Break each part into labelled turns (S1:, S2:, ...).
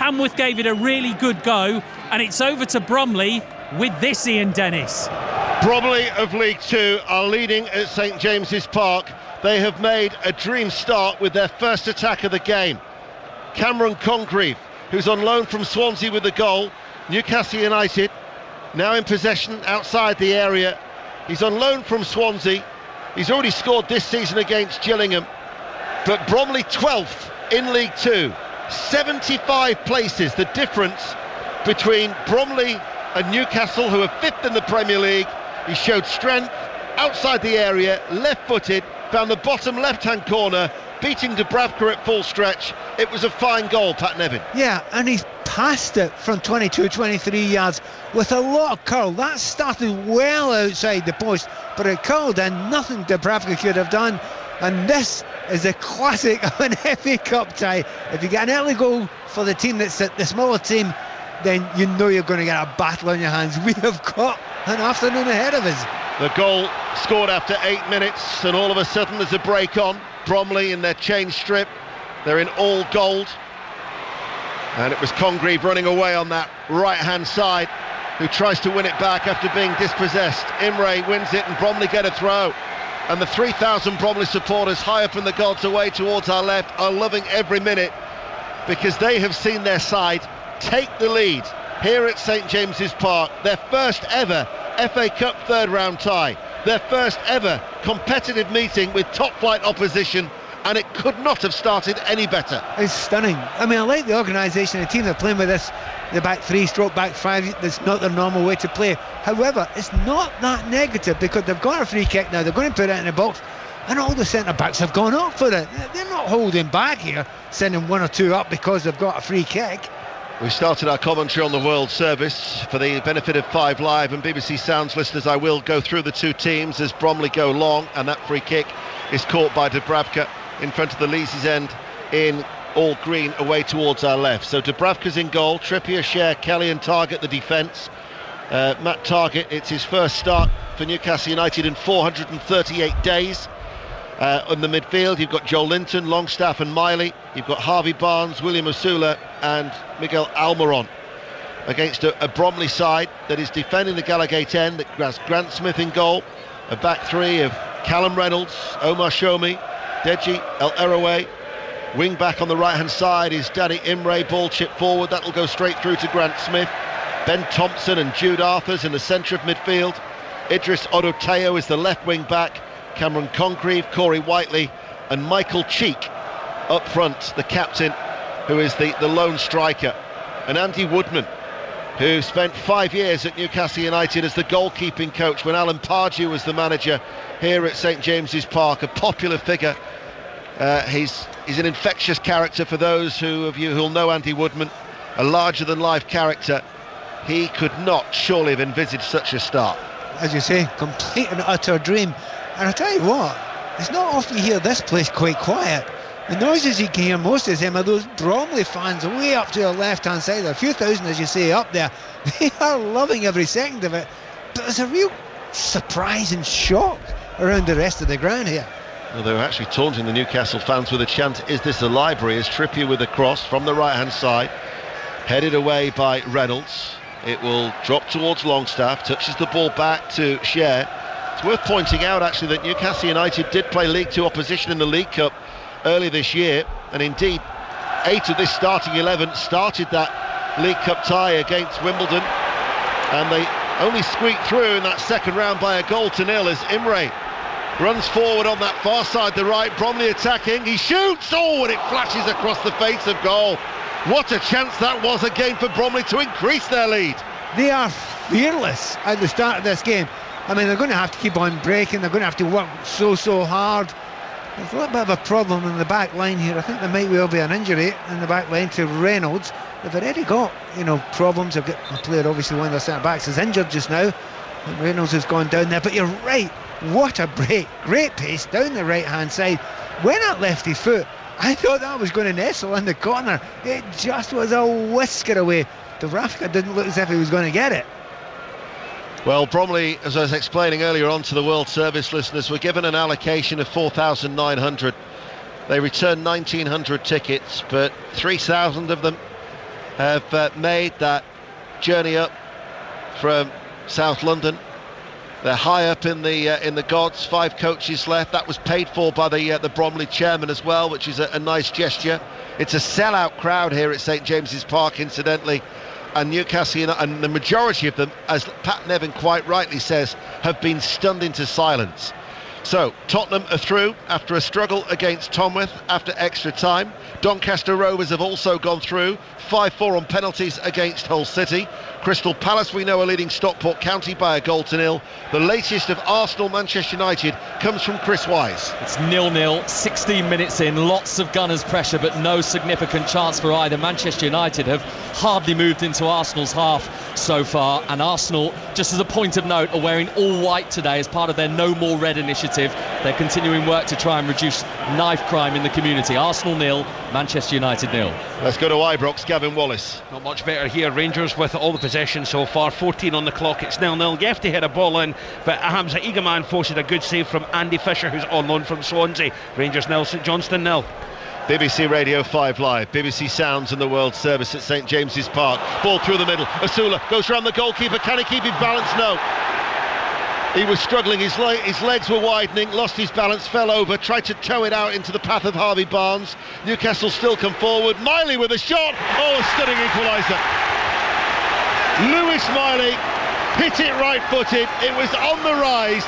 S1: Hamworth gave it a really good go, and it's over to Bromley with this, Ian Dennis.
S2: Bromley of League Two are leading at St James's Park. They have made a dream start with their first attack of the game. Cameron Congreve, who's on loan from Swansea with the goal. Newcastle United now in possession outside the area. He's on loan from Swansea. He's already scored this season against Gillingham. But Bromley 12th in League Two. 75 places, the difference between Bromley and Newcastle, who are 5th in the Premier League. He showed strength outside the area, left-footed, found the bottom left-hand corner, beating Dubravka at full stretch. It was a fine goal, Pat Nevin.
S3: Yeah, and he's passed it from 22, 23 yards with a lot of curl. That started well outside the post, but it curled in, nothing Dubravka could have done. And this is a classic of an FA Cup tie. If you get an early goal for the team that's the smaller team, then you know you're going to get a battle on your hands. We have got an afternoon ahead of us.
S2: The goal scored after 8 minutes, and all of a sudden there's a break on. Bromley in their change strip, they're in all gold, and it was Congreve running away on that right hand side, who tries to win it back after being dispossessed. Imre wins it, and Bromley get a throw, and the 3,000 Bromley supporters high up in the gods away towards our left are loving every minute, because they have seen their side take the lead here at St James's Park. Their first ever FA Cup third round tie, their first ever competitive meeting with top flight opposition, and it could not have started any better.
S3: It's stunning. I mean, I like the organisation, the team they're playing with this, the back three stroke back five. That's not their normal way to play. However, it's not that negative, because they've got a free kick now, they're going to put it in the box, and all the centre backs have gone up for it. They're not holding back here, sending one or two up because they've got a free kick.
S2: We started our commentary on the World Service for the benefit of 5 Live and BBC Sounds listeners. I will go through the two teams as Bromley go long, and that free kick is caught by Dubravka in front of the Leesy's end in all green away towards our left. So Dubravka's in goal, Trippier, Cher, Kelly and Targett the defence. Matt Targett, it's his first start for Newcastle United in 438 days. In the midfield you've got Joel Linton, Longstaff and Miley. You've got Harvey Barnes, William Osula and Miguel Almiron against a Bromley side that is defending the Gallagate end, that has Grant Smith in goal. A back three of Callum Reynolds, Omar Shomi, Deji El Erowe. Wing back on the right hand side is Danny Imre, ball chip forward, that'll go straight through to Grant Smith. Ben Thompson and Jude Arthurs in the centre of midfield. Idris Odoteo is the left wing back. Cameron Congreve, Corey Whiteley and Michael Cheek up front, the captain, who is the lone striker. And Andy Woodman, who spent 5 years at Newcastle United as the goalkeeping coach when Alan Pardew was the manager here at St James's Park, a popular figure. He's an infectious character for those of you who'll know Andy Woodman, a larger-than-life character. He could not surely have envisaged such a start.
S3: As you say, complete and utter dream. And I tell you what, it's not often you hear this place quite quiet. The noises you can hear most of the time are those Bromley fans way up to the left-hand side. There are a few thousand, as you say, up there. They are loving every second of it. But there's a real surprise and shock around the rest of the ground here.
S2: Well, they were actually taunting the Newcastle fans with a chant, "Is this a library?" as Trippier with a cross from the right-hand side, headed away by Reynolds. It will drop towards Longstaff, touches the ball back to Cher. It's worth pointing out actually that Newcastle United did play League Two opposition in the League Cup early this year, and indeed 8 of this starting 11 started that League Cup tie against Wimbledon, and they only squeaked through in that second round by a 1-0 as Imre runs forward on that far side, the right. Bromley attacking, he shoots, and it flashes across the face of goal. What a chance that was again for Bromley to increase their lead.
S3: They are fearless at the start of this game. I mean, they're going to have to keep on breaking, they're going to have to work so hard. There's a little bit of a problem in the back line here. I think there might well be an injury in the back line to Reynolds. They've already got, problems. They've got a player, obviously one of their centre backs is injured just now, and Reynolds has gone down there. But you're right, what a break, great pace down the right hand side. When at lefty foot, I thought that was going to nestle in the corner. It just was a whisker away. Dubravka didn't look as if he was going to get it.
S2: Well, Bromley, as I was explaining earlier on to the World Service listeners, were given an allocation of 4,900. They returned 1,900 tickets, but 3,000 of them have made that journey up from South London. They're high up in the gods. 5 coaches left. That was paid for by the Bromley chairman as well, which is a nice gesture. It's a sellout crowd here at St James's Park, incidentally, and Newcastle, and the majority of them, as Pat Nevin quite rightly says, have been stunned into silence. So Tottenham are through after a struggle against Tomworth after extra time. Doncaster Rovers have also gone through, 5-4 on penalties against Hull City. Crystal Palace, we know, are leading Stockport County by a 1-0. The latest of Arsenal Manchester United comes from Chris Wise.
S4: It's 0-0, 16 minutes in, lots of Gunners' pressure, but no significant chance for either. Manchester United have hardly moved into Arsenal's half so far, and Arsenal, just as a point of note, are wearing all white today as part of their No More Red initiative. They're continuing work to try and reduce knife crime in the community. Arsenal 0, Manchester United 0.
S2: Let's go to Ibrox. Gavin Wallace.
S5: Not much better here. Rangers with all the possession so far, 14 on the clock. It's 0-0. You have to hit a ball in, but Hamza Egaman forced a good save from Andy Fisher, who's on loan from Swansea. Rangers 0, St Johnstone 0.
S2: BBC Radio 5 Live, BBC Sounds and the World Service at St James's Park. Ball through the middle. Asula goes round the goalkeeper. Can he keep his balance? No. He was struggling, his legs were widening, lost his balance, fell over, tried to tow it out into the path of Harvey Barnes. Newcastle still come forward. Miley with a shot. Oh, a stunning equaliser. Lewis Miley hit it right-footed. It was on the rise,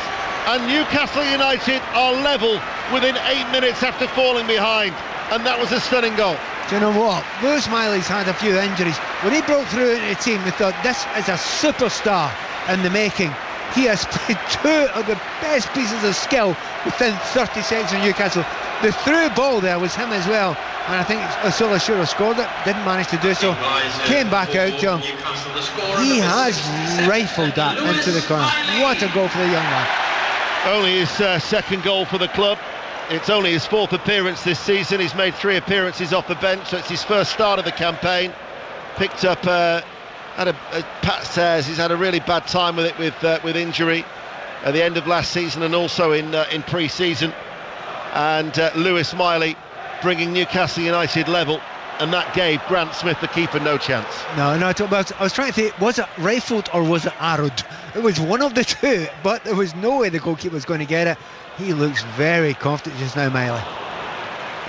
S2: and Newcastle United are level within 8 minutes after falling behind. And that was a stunning goal.
S3: Do you know what? Lewis Miley's had a few injuries. When he broke through into the team, we thought this is a superstar in the making. He has played 2 of the best pieces of skill within 30 seconds of Newcastle. The through ball there was him as well, and I think Asula should have scored it, didn't manage to do so. Came back out to him. He has rifled that into the corner. What a goal for the young man.
S2: Only his second goal for the club. It's only his 4th appearance this season. He's made 3 appearances off the bench, so it's his first start of the campaign. Picked up, as Pat says, he's had a really bad time with it with injury at the end of last season and also in pre-season. And Lewis Miley bringing Newcastle United level, and that gave Grant Smith, the keeper, no chance.
S3: No, I was trying to think, was it rifled or was it arrowed? It was one of the two, but there was no way the goalkeeper was going to get it. He looks very confident just now, Miley.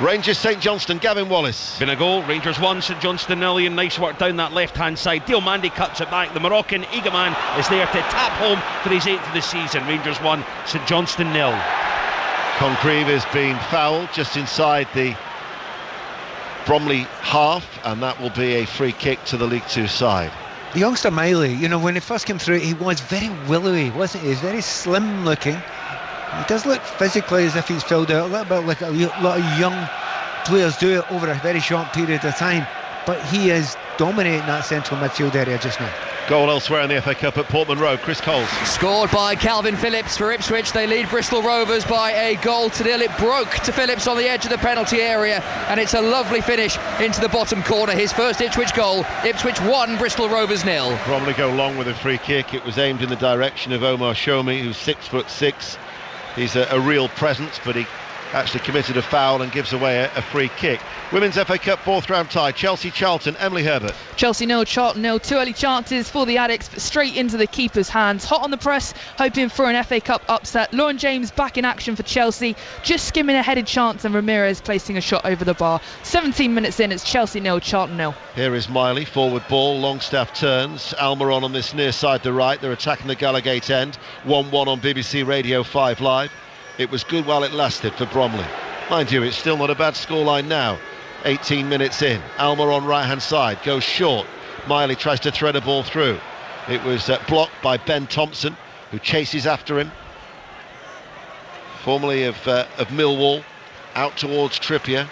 S2: Rangers St Johnstone, Gavin Wallace.
S5: Been a goal. Rangers 1, St Johnstone 0. And nice work down that left-hand side. Diomande cuts it back. The Moroccan Egaman is there to tap home for his 8th of the season. Rangers 1, St Johnstone 0.
S2: Concrieve has been fouled just inside the Bromley half, and that will be a free kick to the League 2 side.
S3: The youngster Miley, you know, when he first came through, he was very willowy, wasn't he? He's very slim looking. He does look physically as if he's filled out a little bit like a lot of young players do it over a very short period of time, but he is dominating that central midfield area just now.
S2: Goal elsewhere in the FA Cup at Portman Road. Chris Coles.
S6: Scored by Calvin Phillips for Ipswich. They lead Bristol Rovers by a 1-0. It broke to Phillips on the edge of the penalty area, and it's a lovely finish into the bottom corner. His first Ipswich goal. Ipswich 1, Bristol Rovers 0.
S2: Bromley go long with a free kick. It was aimed in the direction of Omar Shomi, who's 6'6". He's a real presence, but he actually committed a foul and gives away a free kick. Women's FA Cup 4th round tie. Chelsea-Charlton. Emily Herbert.
S7: Chelsea 0, Charlton 0. 2 early chances for the Addicts, but straight into the keeper's hands. Hot on the press, hoping for an FA Cup upset. Lauren James back in action for Chelsea, just skimming a headed chance, and Ramirez placing a shot over the bar. 17 minutes in, it's Chelsea 0, Charlton 0.
S2: Here is Miley, forward ball, Longstaff turns. Almiron on this near side to right. They're attacking the Gallagate end. 1-1 on BBC Radio 5 Live. It was good while it lasted for Bromley. Mind you, it's still not a bad scoreline now. 18 minutes in. Almiron right hand side goes short. Miley tries to thread a ball through. It was blocked by Ben Thompson, who chases after him. Formerly of Millwall, out towards Trippier.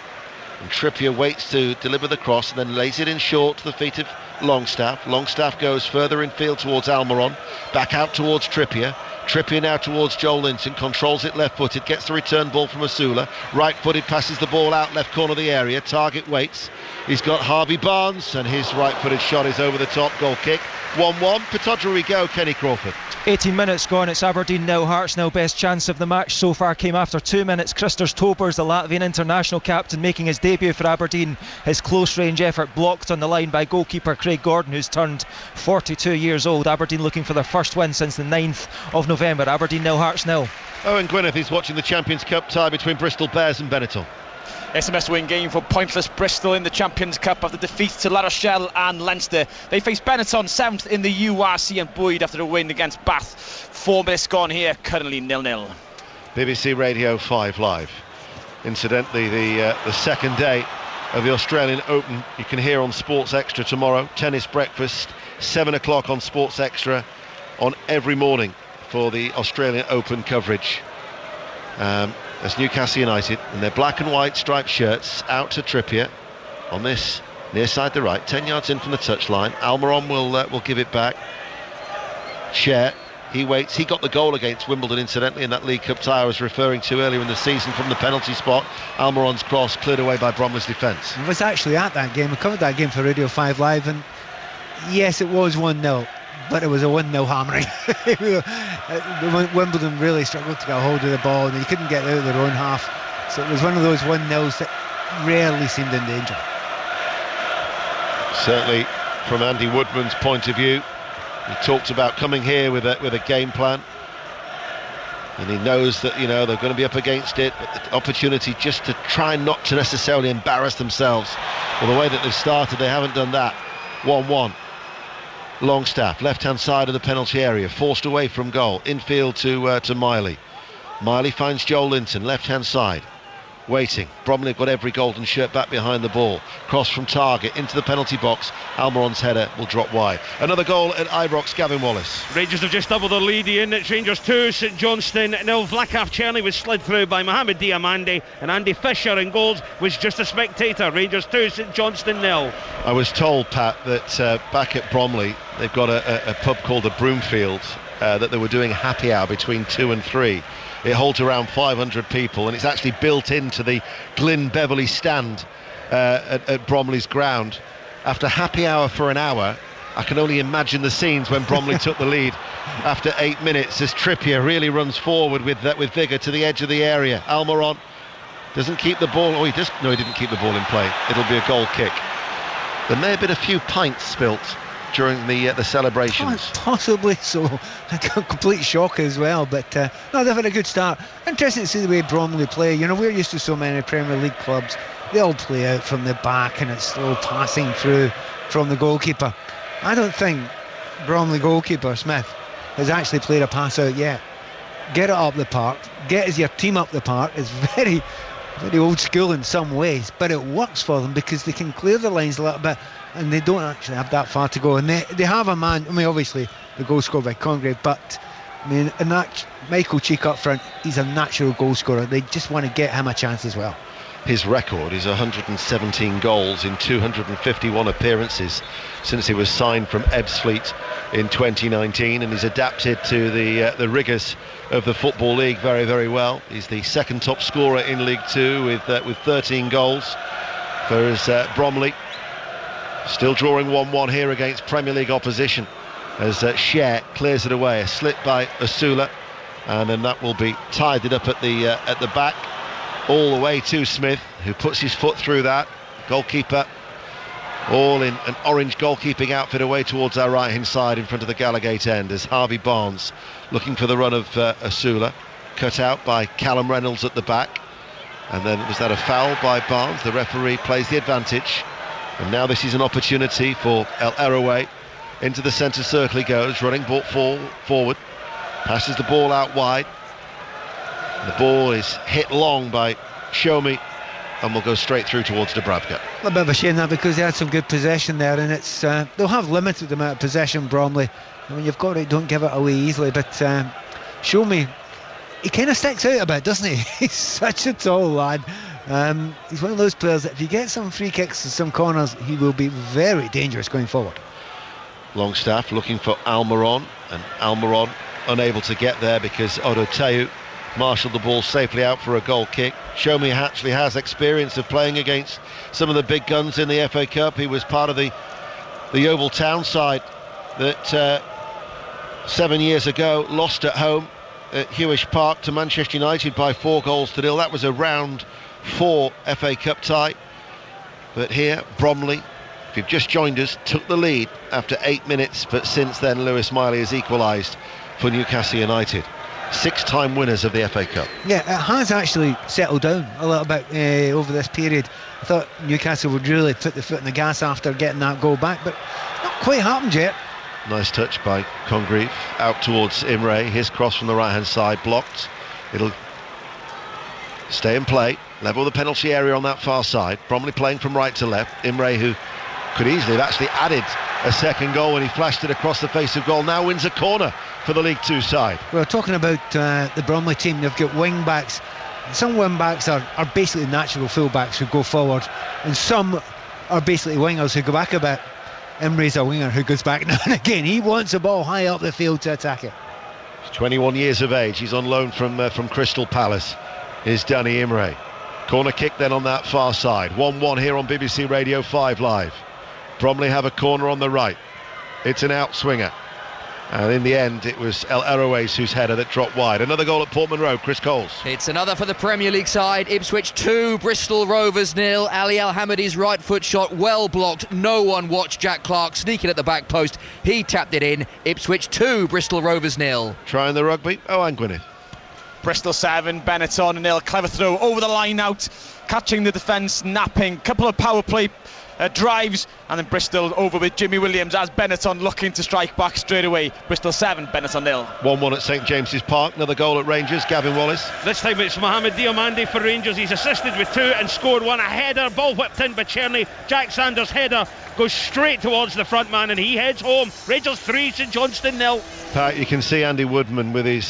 S2: And Trippier waits to deliver the cross and then lays it in short to the feet of Longstaff. Longstaff goes further infield towards Almiron. Back out towards Trippier. Trippier now towards Joel Linton, controls it left-footed, gets the return ball from Asula, right-footed, passes the ball out left corner of the area, Target waits, he's got Harvey Barnes, and his right-footed shot is over the top, goal kick. 1-1, Pittodrie we go, Kenny Crawford.
S8: 18 minutes gone, it's Aberdeen 0, Hearts 0. Best chance of the match so far came after 2 minutes. Christers Tobers, the Latvian international captain, making his debut for Aberdeen. His close range effort blocked on the line by goalkeeper Craig Gordon, who's turned 42 years old. Aberdeen looking for their first win since the 9th of November. Aberdeen 0, Hearts 0.
S2: Owen Gwyneth is watching the Champions Cup tie between Bristol Bears and Benetton.
S9: SMS win game for pointless Bristol in the Champions Cup after defeat to La Rochelle and Leinster. They face Benetton 7th in the URC and buoyed after a win against Bath. 4 minutes gone here, currently 0-0.
S2: BBC Radio 5 Live. Incidentally, the second day of the Australian Open you can hear on Sports Extra tomorrow. Tennis breakfast, 7 o'clock on Sports Extra on every morning for the Australian Open coverage. As Newcastle United in their black and white striped shirts out to Trippier on this near side the right, 10 yards in from the touchline. Almiron will give it back. Cher, he waits, he got the goal against Wimbledon incidentally in that League Cup tie I was referring to earlier in the season from the penalty spot. Almiron's cross cleared away by Bromley's defence.
S3: I was actually at that game, I covered that game for Radio 5 Live, and yes, it was 1-0, but it was a 1-0 hammering. Wimbledon really struggled to get a hold of the ball and they couldn't get out of their own half, so it was one of those 1-0s that rarely seemed in danger.
S2: Certainly from Andy Woodman's point of view, he talked about coming here with a game plan, and he knows that they're going to be up against it, but the opportunity just to try not to necessarily embarrass themselves. Well, the way that they've started, they haven't done that. 1-1. Longstaff, left-hand side of the penalty area, forced away from goal, infield to Miley. Miley finds Joel Linton, left-hand side, waiting. Bromley got every golden shirt back behind the ball. Cross from Target into the penalty box. Almiron's header will drop wide. Another goal at Ibrox, Gavin Wallace.
S5: Rangers have just doubled their lead, Ian. It's Rangers 2, St Johnstone 0. Vlacaf Cherny was slid through by Mohamed Diamande, and Andy Fisher in goals was just a spectator. Rangers 2, St Johnstone 0.
S2: I was told, Pat, that back at Bromley they've got a pub called the Broomfield that they were doing happy hour between 2 and 3. It holds around 500 people, and it's actually built into the Glyn Beverley stand at Bromley's ground. After happy hour for an hour, I can only imagine the scenes when Bromley took the lead after 8 minutes as Trippier really runs forward with vigour to the edge of the area. Almiron doesn't keep the ball. He didn't keep the ball in play. It'll be a goal kick. There may have been a few pints spilt during the celebrations.
S3: Possibly so. A complete shock as well, but no, they've had a good start. Interesting to see the way Bromley play. We're used to so many Premier League clubs, they all play out from the back and it's slow passing through from the goalkeeper. I don't think Bromley goalkeeper Smith has actually played a pass out yet. Get it up the park, get your team up the park. It's very, very old school in some ways, but it works for them because they can clear the lines a little bit and they don't actually have that far to go, and they have a man. Obviously the goal scored by Congreve, but in that Michael Cheek up front, he's a natural goal scorer. They just want to get him a chance as well.
S2: His record is 117 goals in 251 appearances since he was signed from Ebbsfleet in 2019, and he's adapted to the rigours of the Football League very, very well. He's the second top scorer in League Two with 13 goals for his Bromley. Still drawing 1-1 here against Premier League opposition as Cher clears it away. A slip by Asula, and then that will be tidied up at the back, all the way to Smith, who puts his foot through that. Goalkeeper all in an orange goalkeeping outfit away towards our right hand side in front of the Gallagate end as Harvey Barnes looking for the run of Asula, cut out by Callum Reynolds at the back, and then was that a foul by Barnes? The referee plays the advantage, and now this is an opportunity for El Erouay. Into the centre circle he goes, running ball forward, passes the ball out wide. The ball is hit long by Shomi and will go straight through towards Dubravka.
S3: A bit of a shame that, because they had some good possession there, and it's they'll have limited amount of possession, Bromley. You've got it, don't give it away easily, but Shomi, he kind of sticks out a bit, doesn't he? He's such a tall lad. He's one of those players that if you get some free kicks and some corners, he will be very dangerous going forward.
S2: Longstaff looking for Almiron, and Almiron unable to get there because Odoteu marshalled the ball safely out for a goal kick. Show Me actually has experience of playing against some of the big guns in the FA Cup. He was part of the Yeovil Town side that 7 years ago lost at home at Hewish Park to Manchester United by 4-0. That was a round 4 FA Cup tie. But here, Bromley, if you've just joined us, took the lead after 8 minutes, but since then Lewis Miley has equalised for Newcastle United. 6-time winners of the FA Cup.
S3: Yeah, it has actually settled down a little bit over this period. I thought Newcastle would really put the foot on the gas after getting that goal back, but not quite happened yet.
S2: Nice touch by Congreve out towards Imre. His cross from the right hand side blocked. It'll stay in play, level the penalty area on that far side. Bromley playing from right to left. Imre, who could easily have actually added a second goal when he flashed it across the face of goal, now wins a corner for the League Two side.
S3: We're talking about the Bromley team. They've got wing backs. Some wing backs are basically natural full backs who go forward, and some are basically wingers who go back a bit. Imre's a winger who goes back now and again. He wants the ball high up the field to attack it.
S2: He's 21 years of age. He's on loan from Crystal Palace. Here's Danny Imre. Corner kick then on that far side. 1-1 here on BBC Radio 5 Live. Bromley have a corner on the right. It's an outswinger. And in the end, it was El Arouez whose header that dropped wide. Another goal at Portman Road, Chris Coles.
S6: It's another for the Premier League side. Ipswich 2, Bristol Rovers 0. Ali Al-Hamadi's right foot shot well blocked. No one watched Jack Clark sneaking at the back post. He tapped it in. Ipswich 2, Bristol Rovers 0.
S2: Trying the rugby, Owen Gwynedd.
S9: Bristol 7, Benetton 0. Clever throw over the line out, catching the defence, napping. Couple of power play drives, and then Bristol over with Jimmy Williams as Benetton looking to strike back straight away. Bristol 7, Benetton 0.
S2: 1-1 at St James's Park. Another goal at Rangers. Gavin Wallace.
S5: This time it's Mohamed Diomande for Rangers. He's assisted with 2 and scored 1. A header, ball whipped in by Cherney. Jack Sanders' header goes straight towards the front man and he heads home. Rangers 3, St Johnstone 0.
S2: Pat, you can see Andy Woodman with his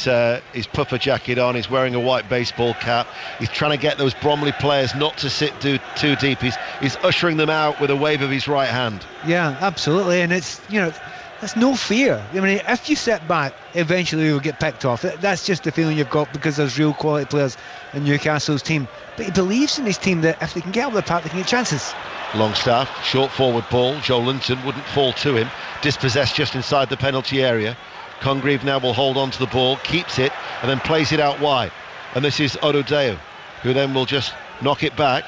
S2: puffer jacket on. He's wearing a white baseball cap. He's trying to get those Bromley players not to sit too deep. He's ushering them out with a wave of his right hand.
S3: Yeah, absolutely. And it's, there's no fear. I mean, if you sit back, eventually you'll get picked off. That's just the feeling you've got because there's real quality players in Newcastle's team. But he believes in his team that if they can get up the park, they can get chances.
S2: Longstaff, short forward ball. Joe Linton wouldn't fall to him. Dispossessed just inside the penalty area. Congreve now will hold on to the ball, keeps it, and then plays it out wide. And this is Odoteu, who then will just knock it back.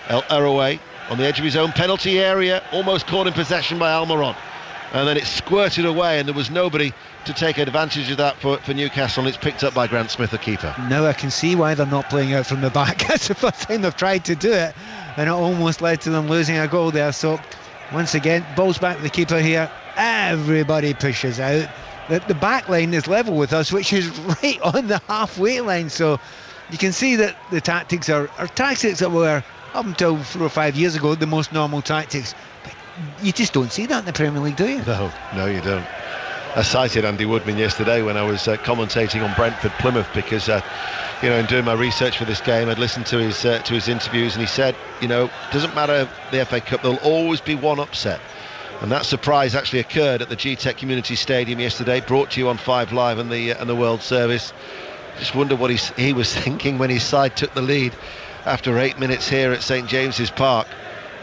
S2: El Arouez on the edge of his own penalty area, almost caught in possession by Almiron. And then it squirted away, and there was nobody to take advantage of that for Newcastle, and it's picked up by Grant Smith, the keeper.
S3: Now I can see why they're not playing out from the back. That's the first time they've tried to do it, and it almost led to them losing a goal there. So once again, balls back to the keeper here. Everybody pushes out. The back line is level with us, which is right on the halfway line. So you can see that the tactics are tactics that were, up until 4 or 5 years ago, the most normal tactics. But you just don't see that in the Premier League, do you?
S2: No, you don't. I cited Andy Woodman yesterday when I was commentating on Brentford-Plymouth because, in doing my research for this game, I'd listened to his interviews, and he said, doesn't matter the FA Cup, there'll always be one upset. And that surprise actually occurred at the G-Tech Community Stadium yesterday, brought to you on 5 Live and the World Service. Just wonder what he was thinking when his side took the lead after 8 minutes here at St James's Park,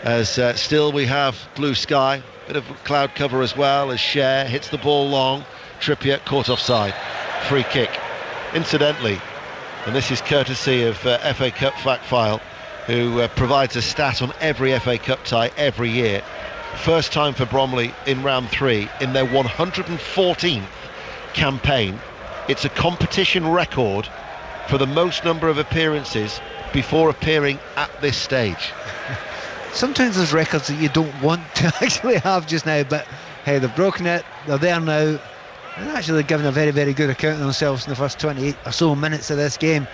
S2: as still we have blue sky, bit of cloud cover as well, as Cher hits the ball long. Trippier caught offside, free kick. Incidentally, and this is courtesy of FA Cup Fact File, who provides a stat on every FA Cup tie every year. First time for Bromley in round 3 in their 114th campaign. It's a competition record for the most number of appearances before appearing at this stage.
S3: Sometimes there's records that you don't want to actually have just now, but hey, they've broken it, they're there now, and actually given a very, very good account of themselves in the first 28 or so minutes of this game.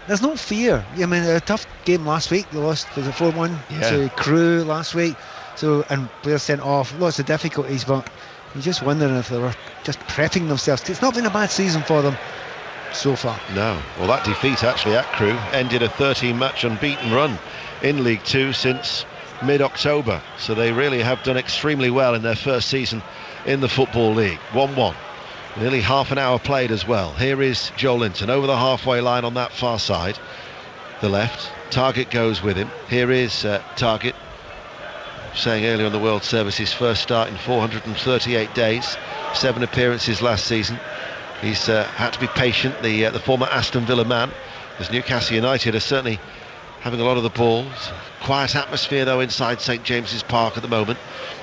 S3: There's no fear. I mean, a tough game last week. They lost, was it 4-1 to Crewe last week? So, and players sent off, lots of difficulties, but you're just wondering if they were just prepping themselves. It's not been a bad season for them so far.
S2: No. Well, that defeat actually at Crewe ended a 13-match unbeaten run in League Two since mid-October. So they really have done extremely well in their first season in the Football League. 1-1. Nearly half an hour played as well. Here is Joe Linton over the halfway line on that far side, the left. Targett goes with him. Here is Targett, saying earlier on the World Service, his first start in 438 days, 7 appearances last season. He's had to be patient, the former Aston Villa man, as Newcastle United are certainly having a lot of the balls. Quiet atmosphere though inside St James's Park at the moment.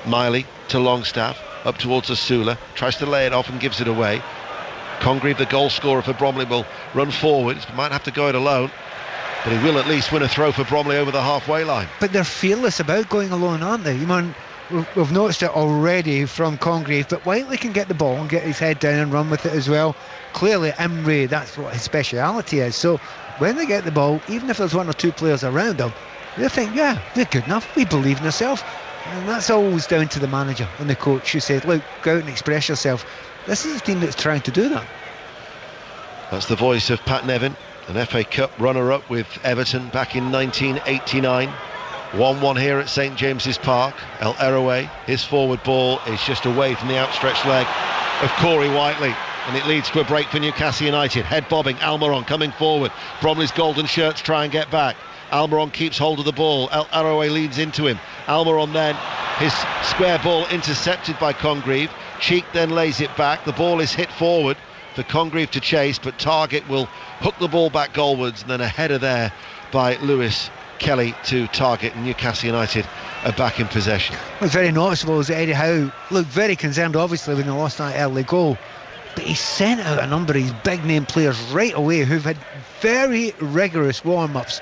S2: Miley to Longstaff, up towards Asula, tries to lay it off and gives it away. Congreve, the goal scorer for Bromley, will run forward. He might have to go it alone, but he will at least win a throw for Bromley over the halfway line.
S3: But they're fearless about going alone, aren't they? We've noticed it already from Congreve, but Whiteley can get the ball and get his head down and run with it as well. Clearly Emery, that's what his speciality is. So when they get the ball, even if there's 1 or 2 players around them, they think, yeah, we're good enough, we believe in ourselves. And that's always down to the manager and the coach who said, look, go out and express yourself. This is a team that's trying to do that.
S2: That's the voice of Pat Nevin, an FA Cup runner-up with Everton back in 1989. 1-1 here at St James's Park. El Eroe, his forward ball is just away from the outstretched leg of Corey Whiteley, and it leads to a break for Newcastle United. Head bobbing, Almiron coming forward. Bromley's golden shirts try and get back. Almiron keeps hold of the ball. El Eroe leads into him. Almiron then, his square ball intercepted by Congreve. Cheek then lays it back. The ball is hit forward for Congreve to chase, but Targett will hook the ball back goalwards, and then a header there by Lewis Kelly to Targett, and Newcastle United are back in possession.
S3: What's very noticeable is that Eddie Howe looked very concerned, obviously, when they lost that early goal, but he sent out a number of his big name players right away who've had very rigorous warm-ups.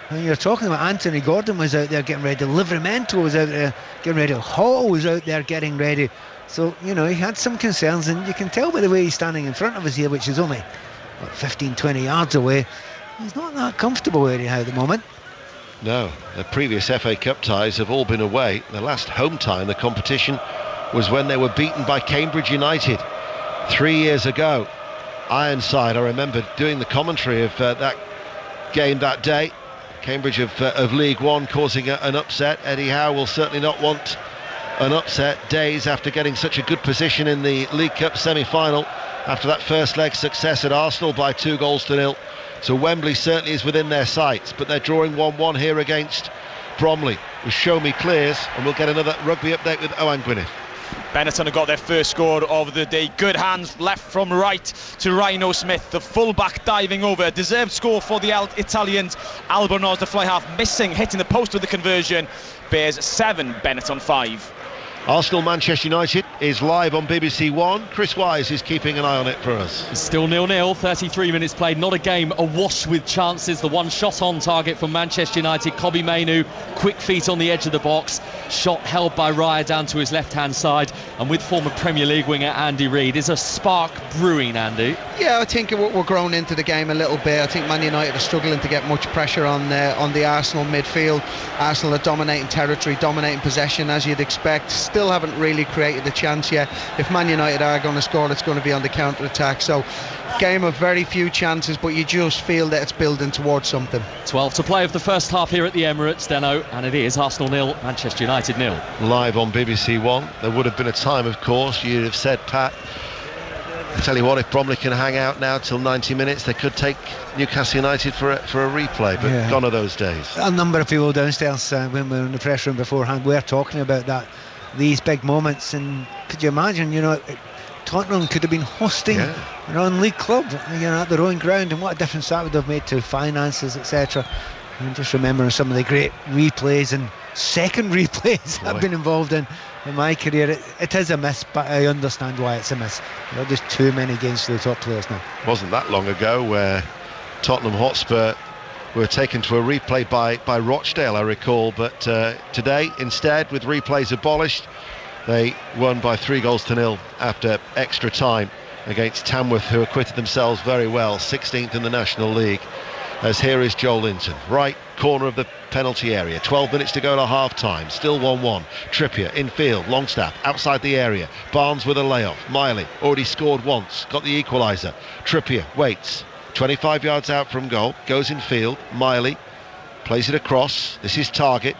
S3: And you're talking about Anthony Gordon was out there getting ready, Livramento was out there getting ready, Hall was out there getting ready. So, he had some concerns, and you can tell by the way he's standing in front of us here, which is only 15-20 yards away. He's not that comfortable, Eddie Howe, at the moment.
S2: No, the previous FA Cup ties have all been away. The last home tie in the competition was when they were beaten by Cambridge United 3 years ago. Ironside, I remember doing the commentary of that game that day. Cambridge of League One causing an upset. Eddie Howe will certainly not want an upset days after getting such a good position in the League Cup semi-final after that first leg success at Arsenal by 2-0. So Wembley certainly is within their sights, but they're drawing 1-1 here against Bromley with Show Me Clears, and we'll get another rugby update with Owen Gwyneth.
S9: Benetton have got their first score of the day. Good hands left from right to Rhino Smith, the full-back diving over. Deserved score for the Italians. Albornoz, the fly half, missing, hitting the post with the conversion. Bears 7, Benetton 5.
S2: Arsenal Manchester United is live on BBC One. Chris Wise is keeping an eye on it for us.
S4: It's still 0-0, 33 minutes played, not a game awash with chances. The one shot on target from Manchester United, Kobbie Mainoo, quick feet on the edge of the box, shot held by Raya down to his left hand side, and with former Premier League winger Andy Reid. Is a spark brewing, Andy?
S10: Yeah, I think we're growing into the game a little bit. I think Man United are struggling to get much pressure on the Arsenal midfield. Arsenal are dominating territory, dominating possession as you'd expect. Still haven't really created a chance yet. If Man United are going to score, it's going to be on the counter-attack. So game of very few chances, but you just feel that it's building towards something.
S4: 12 to play of the first half here at the Emirates, Deno, and it is Arsenal 0, Manchester United 0.
S2: Live on BBC One. There would have been a time, of course, you'd have said, Pat, I tell you what, if Bromley can hang out now till 90 minutes, they could take Newcastle United for a replay, but gone are those days.
S3: A number of people downstairs when we were in the press room beforehand were talking about that, these big moments, and could you imagine, Tottenham could have been hosting a non-league club, at their own ground, and what a difference that would have made to finances, etc. And just remembering some of the great replays and second replays I've been involved in my career. It is a miss, but I understand why it's a miss. There's too many games for the top players now.
S2: Wasn't that long ago where Tottenham Hotspur were taken to a replay by Rochdale, I recall, but today instead, with replays abolished, they won by 3-0 after extra time against Tamworth, who acquitted themselves very well, 16th in the National League. As here is Joel Linton, right corner of the penalty area, 12 minutes to go to half time, still 1-1. Trippier in field, Longstaff outside the area, Barnes with a layoff, Miley already scored once, got the equaliser. Trippier waits, 25 yards out from goal, goes in field, Miley plays it across, this is Targett,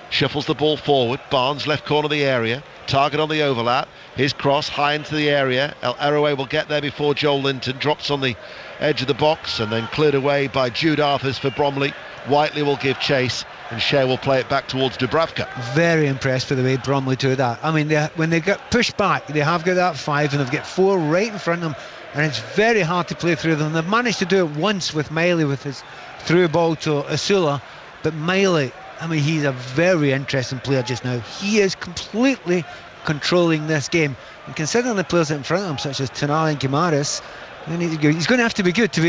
S2: shuffles the ball forward, Barnes left corner of the area, Target on the overlap. His cross high into the area. El Arouet will get there before Joel Linton. Drops on the edge of the box and then cleared away by Jude Arthurs for Bromley. Whiteley will give chase and Shea will play it back towards Dubravka.
S3: Very impressed with the way Bromley do that. I mean, when they get pushed back, they have got that 5 and they've got 4 right in front of them, and it's very hard to play through them. They've managed to do it once with Miley with his through ball to Asula, but Miley, I mean, he's a very interesting player just now. He is completely controlling this game, and considering the players in front of him such as Tonali and Guimares, he's going to have to be good to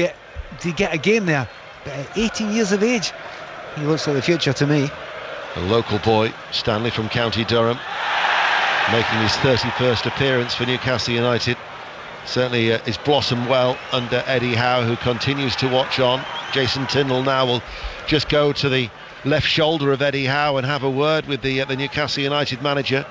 S3: get a game there. But at 18 years of age, he looks like the future to me.
S2: A local boy, Stanley from County Durham, making his 31st appearance for Newcastle United. Certainly has blossomed well under Eddie Howe, who continues to watch on. Jason Tindall now will just go to the left shoulder of Eddie Howe and have a word with the Newcastle United manager,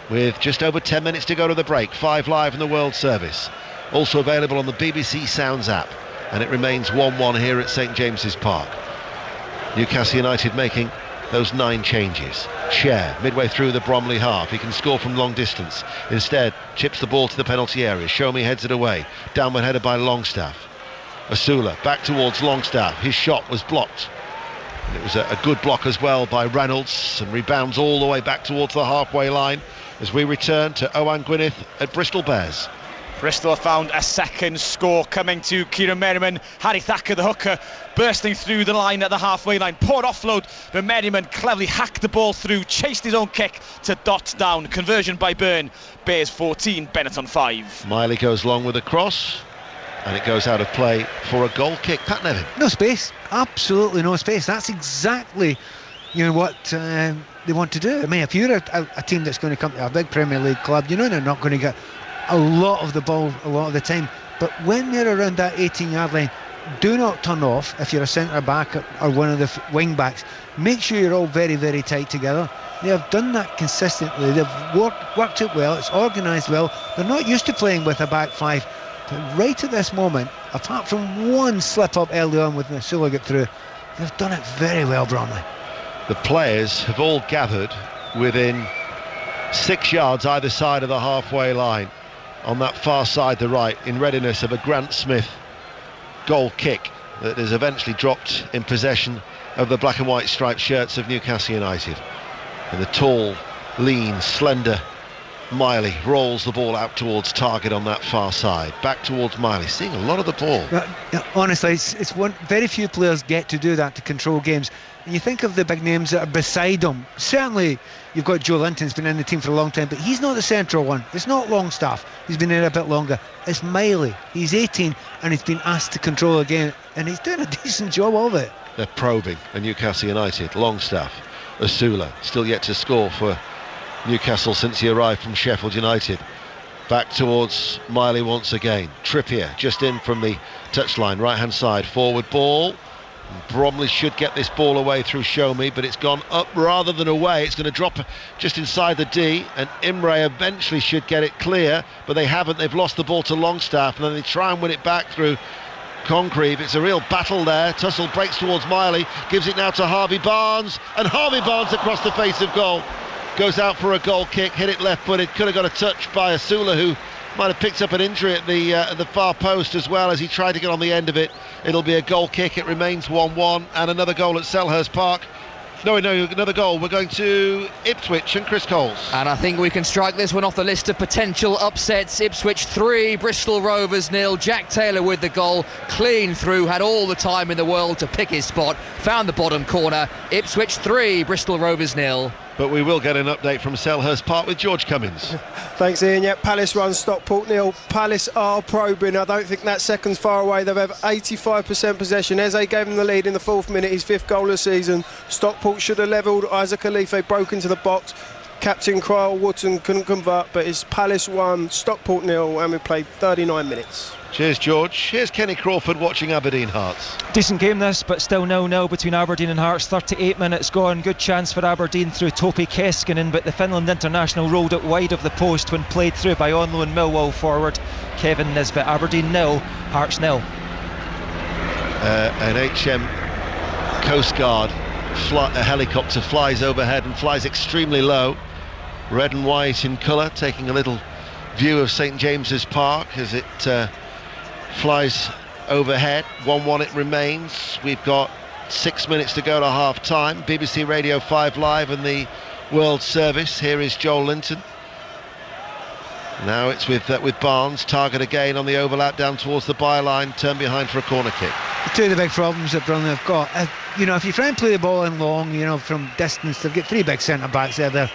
S2: with just over 10 minutes to go to the break. 5 Live in the World Service, also available on the BBC Sounds app, and it remains 1-1 here at St James's Park. Newcastle United making those 9 changes. Share midway through the Bromley half. He can score from long distance. Instead, chips the ball to the penalty area. Show Me heads it away. Downward header by Longstaff. Asula back towards Longstaff. His shot was blocked. And it was a good block as well by Reynolds, and rebounds all the way back towards the halfway line as we return to Owen Gwyneth at Bristol Bears.
S9: Bristol have found a second score coming to Kieran Merriman. Harry Thacker, the hooker, bursting through the line at the halfway line. Poor offload, but Merriman cleverly hacked the ball through, chased his own kick to dot down. Conversion by Byrne. Bears 14, Benetton 5.
S2: Miley goes long with a cross, and it goes out of play for a goal kick. Pat Nevin.
S3: No space, absolutely no space. That's exactly what they want to do. I mean, if you're a team that's going to come to a big Premier League club, you know they're not going to get a lot of the ball a lot of the time, but when they're around that 18-yard line, do not turn off. If you're a centre back or one of the wing backs, make sure you're all very, very tight together. They have done that consistently. They've worked it well. It's organised well. They're not used to playing with a back 5, but right at this moment, apart from one slip up early on with Nasula get through, they've done it very well, Bromley.
S2: The players have all gathered within 6 yards either side of the halfway line, on that far side, the right, in readiness of a Grant Smith goal kick that is eventually dropped in possession of the black and white striped shirts of Newcastle United. And the tall, lean, slender Miley rolls the ball out towards target on that far side. Back towards Miley, seeing a lot of the ball.
S3: Honestly, it's one. Very few players get to do that, to control games. And you think of the big names that are beside him. Certainly, you've got Joe Linton's been in the team for a long time, but he's not the central one. It's not Longstaff. He's been in a bit longer. It's Miley. He's 18 and he's been asked to control a game, and he's doing a decent job of it.
S2: They're probing at Newcastle United. Longstaff, Asula, still yet to score for Newcastle since he arrived from Sheffield United. Back towards Miley once again. Trippier just in from the touchline, right hand side, forward ball. Bromley should get this ball away through Show Me, but it's gone up rather than away. It's going to drop just inside the D, and Imre eventually should get it clear, but they haven't. They've lost the ball to Longstaff, and then they try and win it back through Congreve. It's a real battle there. Tussle breaks towards Miley, gives it now to Harvey Barnes, and Harvey Barnes across the face of goal. Goes out for a goal kick, hit it left-footed, could have got a touch by Asula, who might have picked up an injury at the far post as well as he tried to get on the end of it. It'll be a goal kick. It remains 1-1, and another goal at Selhurst Park. No, another goal. We're going to Ipswich and Chris Coles.
S6: And I think we can strike this one off the list of potential upsets. Ipswich 3, Bristol Rovers 0. Jack Taylor with the goal, clean through, had all the time in the world to pick his spot, found the bottom corner. Ipswich 3, Bristol Rovers 0.
S2: But we will get an update from Selhurst Park with George Cummins.
S11: Thanks, Ian. Yeah, Palace 1, Stockport 0. Palace are probing. I don't think that second's far away. They've had 85% possession. Eze gave them the lead in the 4th minute, his 5th goal of the season. Stockport should have levelled. Isaac Khalife broke into the box. Captain Kyle Wootton couldn't convert, but it's Palace 1, Stockport 0, and we played 39 minutes.
S2: Cheers, George. Here's Kenny Crawford watching Aberdeen Hearts.
S8: Decent game this, but still 0-0 between Aberdeen and Hearts. 38 minutes gone. Good chance for Aberdeen through Topi Keskinen, but the Finland international rolled it wide of the post when played through by on loan Millwall forward Kevin Nisbet. Aberdeen 0, Hearts 0.
S2: An HM Coast Guard a helicopter flies overhead and flies extremely low. red and white in colour, taking a little view of St James's Park as it flies overhead. 1-1 it remains. We've got 6 minutes to go to half time. BBC Radio 5 Live and the World Service. Here is Joel Linton. Now it's with Barnes. Target again on the overlap down towards the byline. Turn behind for a corner kick.
S3: Two of the big problems that Bromley have got, if you try and play the ball in long, from distance, they've got three big centre backs there. They're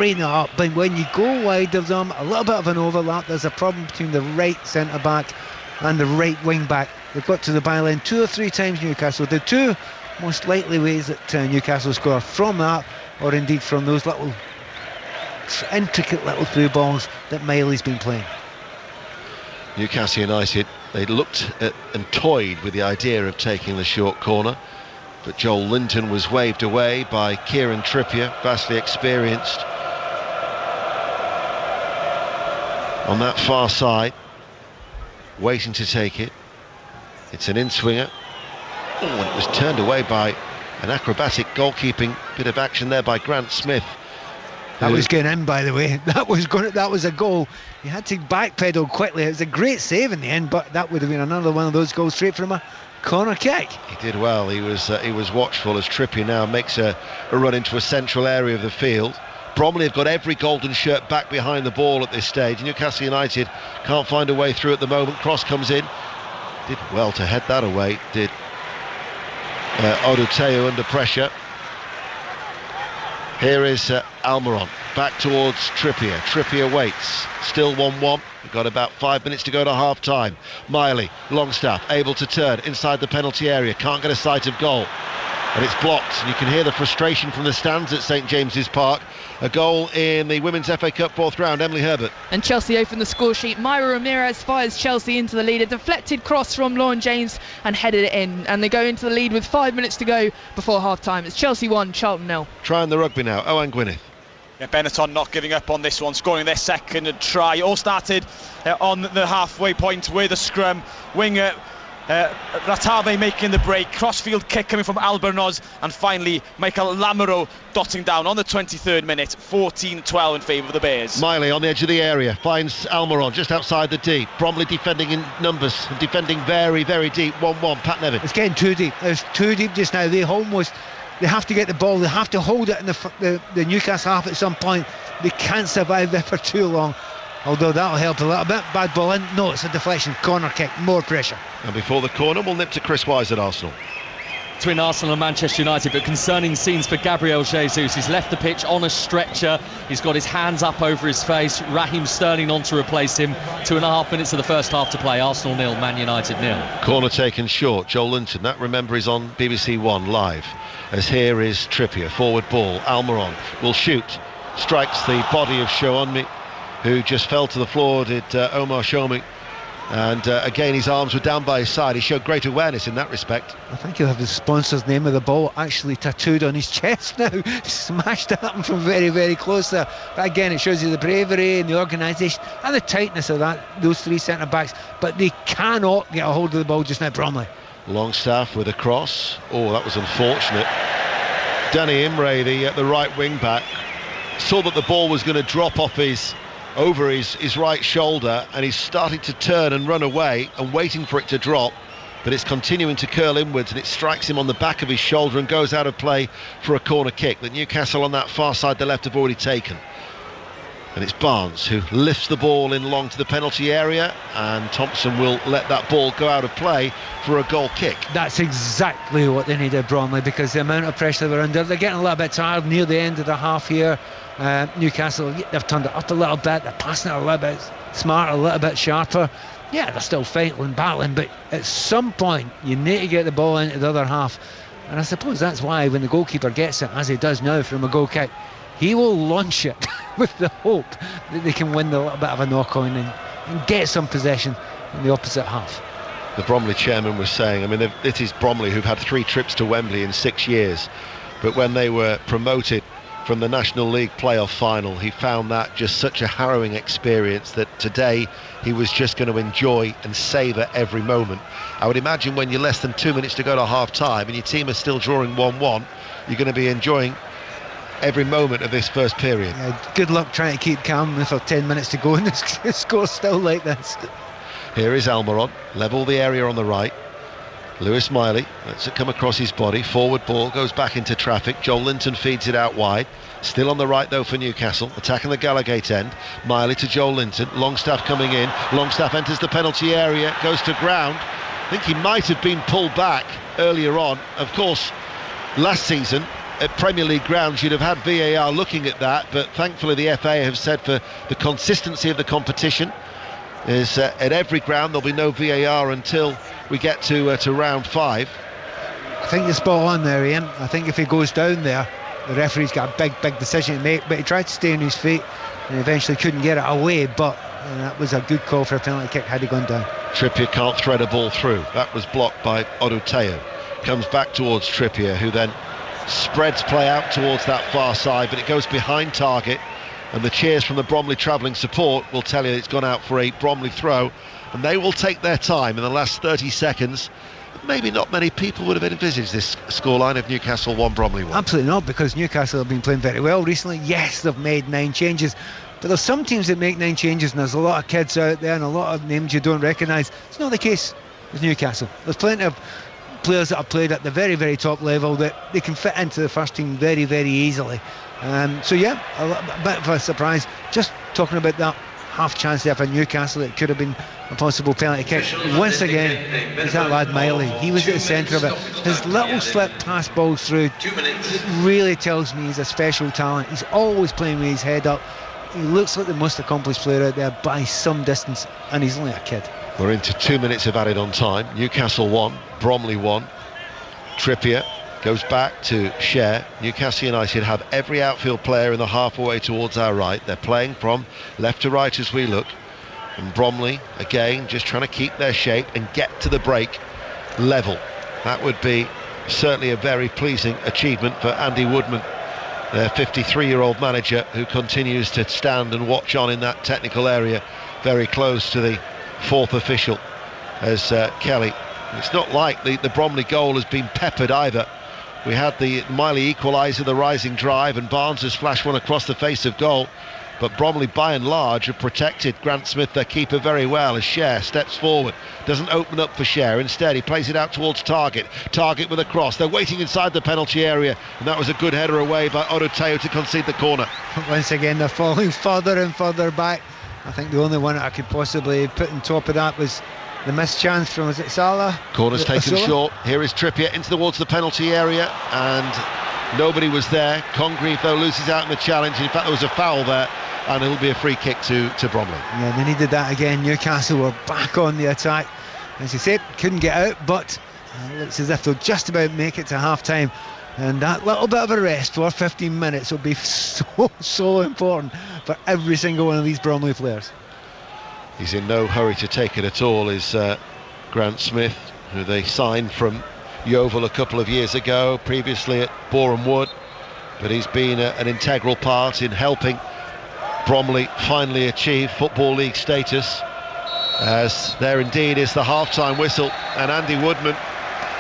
S3: eating it up. But when you go wide of them, a little bit of an overlap, there's a problem between the right centre back and the right wing back. They've got to the byline 2 or 3 times, Newcastle. The two most likely ways that Newcastle score from that, or indeed from those little intricate little through balls that Miley's been playing.
S2: Newcastle United, they looked at and toyed with the idea of taking the short corner, but Joel Linton was waved away by Kieran Trippier, vastly experienced on that far side, waiting to take it. It's an in-swinger. And it was turned away by an acrobatic goalkeeping bit of action there by Grant Smith.
S3: That was going in, by the way. That was a goal. He had to backpedal quickly. It was a great save in the end, but that would have been another one of those goals straight from a corner kick.
S2: He did well. He was watchful as Trippier now makes a run into a central area of the field. Bromley have got every golden shirt back behind the ball at this stage. Newcastle United can't find a way through at the moment. Cross comes in. Did well to head that away. Did Oduteu under pressure. Here is Almiron back towards Trippier. Trippier waits. Still 1-1. We've got about 5 minutes to go to half time. Miley, Longstaff, able to turn inside the penalty area. Can't get a sight of goal. And it's blocked. And you can hear the frustration from the stands at St James's Park. A goal in the Women's FA Cup fourth round. Emily Herbert.
S7: And Chelsea open the score sheet. Myra Ramirez fires Chelsea into the lead. A deflected cross from Lauren James and headed it in. And they go into the lead with 5 minutes to go before half time. It's Chelsea 1, Charlton 0.
S2: Trying the rugby now. Owen Gwyneth.
S9: Yeah, Benetton not giving up on this one, scoring their second try. All started on the halfway point with a scrum. Winger Ratave making the break, crossfield kick coming from Albornoz, and finally Michael Lamero dotting down on the 23rd minute. 14-12 in favour of the Bears.
S2: Miley on the edge of the area finds Almiron just outside the deep. Bromley defending in numbers, defending very, very deep. 1-1. Pat Nevin.
S3: It's getting too deep. It's too deep just now. They have to get the ball. They have to hold it in the Newcastle half at some point. They can't survive there for too long. Although that'll help a little bit. Bad ball in. No, it's a deflection. Corner kick. More pressure.
S2: And before the corner, we'll nip to Chris Wise at Arsenal.
S4: Between Arsenal and Manchester United, but concerning scenes for Gabriel Jesus. He's left the pitch on a stretcher. He's got his hands up over his face. Raheem Sterling on to replace him. 2.5 minutes of the first half to play. Arsenal 0, Man United 0.
S2: Corner taken short. Joel Linton. That, remember, is on BBC One live. As here is Trippier. Forward ball. Almiron will shoot. Strikes the body of Shounmi, who just fell to the floor, did Omar Shomi. And again, his arms were down by his side. He showed great awareness in that respect.
S3: I think he'll have the sponsor's name of the ball actually tattooed on his chest now. Smashed at him from very, very close there. But again, it shows you the bravery and the organisation and the tightness of those three centre-backs. But they cannot get a hold of the ball just now, Bromley. Longstaff
S2: with a cross. Oh, that was unfortunate. Danny Imre, the right wing-back, saw that the ball was going to drop off over his right shoulder, and he's starting to turn and run away and waiting for it to drop, but it's continuing to curl inwards, and it strikes him on the back of his shoulder and goes out of play for a corner kick that Newcastle on that far side, the left, have already taken. And it's Barnes who lifts the ball in long to the penalty area, and Thompson will let that ball go out of play for a goal kick.
S3: That's exactly what they needed, Bromley, because the amount of pressure they were under, they're getting a little bit tired near the end of the half here. Newcastle, they've turned it up a little bit, they're passing it a little bit smarter, a little bit sharper. Yeah, they're still fighting and battling, but at some point you need to get the ball into the other half, and I suppose that's why when the goalkeeper gets it, as he does now from a goal kick, he will launch it with the hope that they can win the little bit of a knock-on and get some possession in the opposite half.
S2: The Bromley chairman was saying, I mean, it is Bromley who've had 3 trips to Wembley in 6 years, but when they were promoted from the National League playoff final, he found that just such a harrowing experience that today he was just going to enjoy and savour every moment. I would imagine when you're less than 2 minutes to go to half time and your team is still drawing 1-1, you're going to be enjoying every moment of this first period.
S3: Yeah, good luck trying to keep calm for 10 minutes to go and the score's still like this.
S2: Here is Almiron, level the area on the right. Lewis Miley lets it come across his body. Forward ball goes back into traffic. Joel Linton feeds it out wide. Still on the right though for Newcastle, attacking the Gallowgate end. Miley to Joel Linton. Longstaff coming in. Longstaff enters the penalty area, goes to ground. I think he might have been pulled back earlier on. Of course, last season at Premier League grounds you'd have had VAR looking at that, but thankfully the FA have said for the consistency of the competition is at every ground there'll be no VAR until we get to round 5.
S3: I think you're spot on there, Ian. I think if he goes down there, the referee's got a big decision to make, but he tried to stay on his feet and eventually couldn't get it away, but that was a good call for a penalty kick had he gone down.
S2: Trippier can't thread a ball through. That was blocked by Oduteo. Comes back towards Trippier, who then spreads play out towards that far side, but it goes behind target, and the cheers from the Bromley travelling support will tell you it's gone out for a Bromley throw, and they will take their time in the last 30 seconds. Maybe not many people would have envisaged this scoreline of Newcastle 1, Bromley 1.
S3: Absolutely not, because Newcastle have been playing very well recently. Yes, they've made 9 changes, but there's some teams that make 9 changes and there's a lot of kids out there and a lot of names you don't recognise. It's not the case with Newcastle. There's plenty of players that have played at the very, very top level that they can fit into the first team very, very easily. So yeah, a bit of a surprise. Just talking about that half chance there for Newcastle, it could have been a possible penalty kick. Once again, is that lad Miley. He was at the centre of it. His little slip pass balls through, it really tells me he's a special talent. He's always playing with his head up. He looks like the most accomplished player out there by some distance, and he's only a kid.
S2: We're into 2 minutes of added on time. Newcastle 1, Bromley 1. Trippier goes back to Cher. Newcastle United have every outfield player in the halfway towards our right. They're playing from left to right as we look. And Bromley, again, just trying to keep their shape and get to the break level. That would be certainly a very pleasing achievement for Andy Woodman, their 53-year-old manager, who continues to stand and watch on in that technical area, very close to the 4th official as Kelly. It's not like the Bromley goal has been peppered either. We had the Miley equaliser, the rising drive, and Barnes has flashed one across the face of goal. But Bromley, by and large, have protected Grant Smith, their keeper, very well as Cher steps forward. Doesn't open up for Cher. Instead, he plays it out towards Target. Target with a cross. They're waiting inside the penalty area, and that was a good header away by Oduteo to concede the corner.
S3: Once again, they're falling further and further back. I think the only one that I could possibly put on top of that was the missed chance from, was it Salah?
S2: Corner's taken short. Here is Trippier into towards the penalty area, and nobody was there. Congreve, though, loses out in the challenge. In fact, there was a foul there, and it'll be a free kick to Bromley.
S3: Yeah, they needed that again. Newcastle were back on the attack. As you said, couldn't get out, but it looks as if they'll just about make it to half-time. And that little bit of a rest for 15 minutes will be so important for every single one of these Bromley players.
S2: He's in no hurry to take it at all, is Grant Smith, who they signed from Yeovil a couple of years ago, previously at Boreham Wood. But he's been an integral part in helping Bromley finally achieve Football League status, as there indeed is the half-time whistle, and Andy Woodman,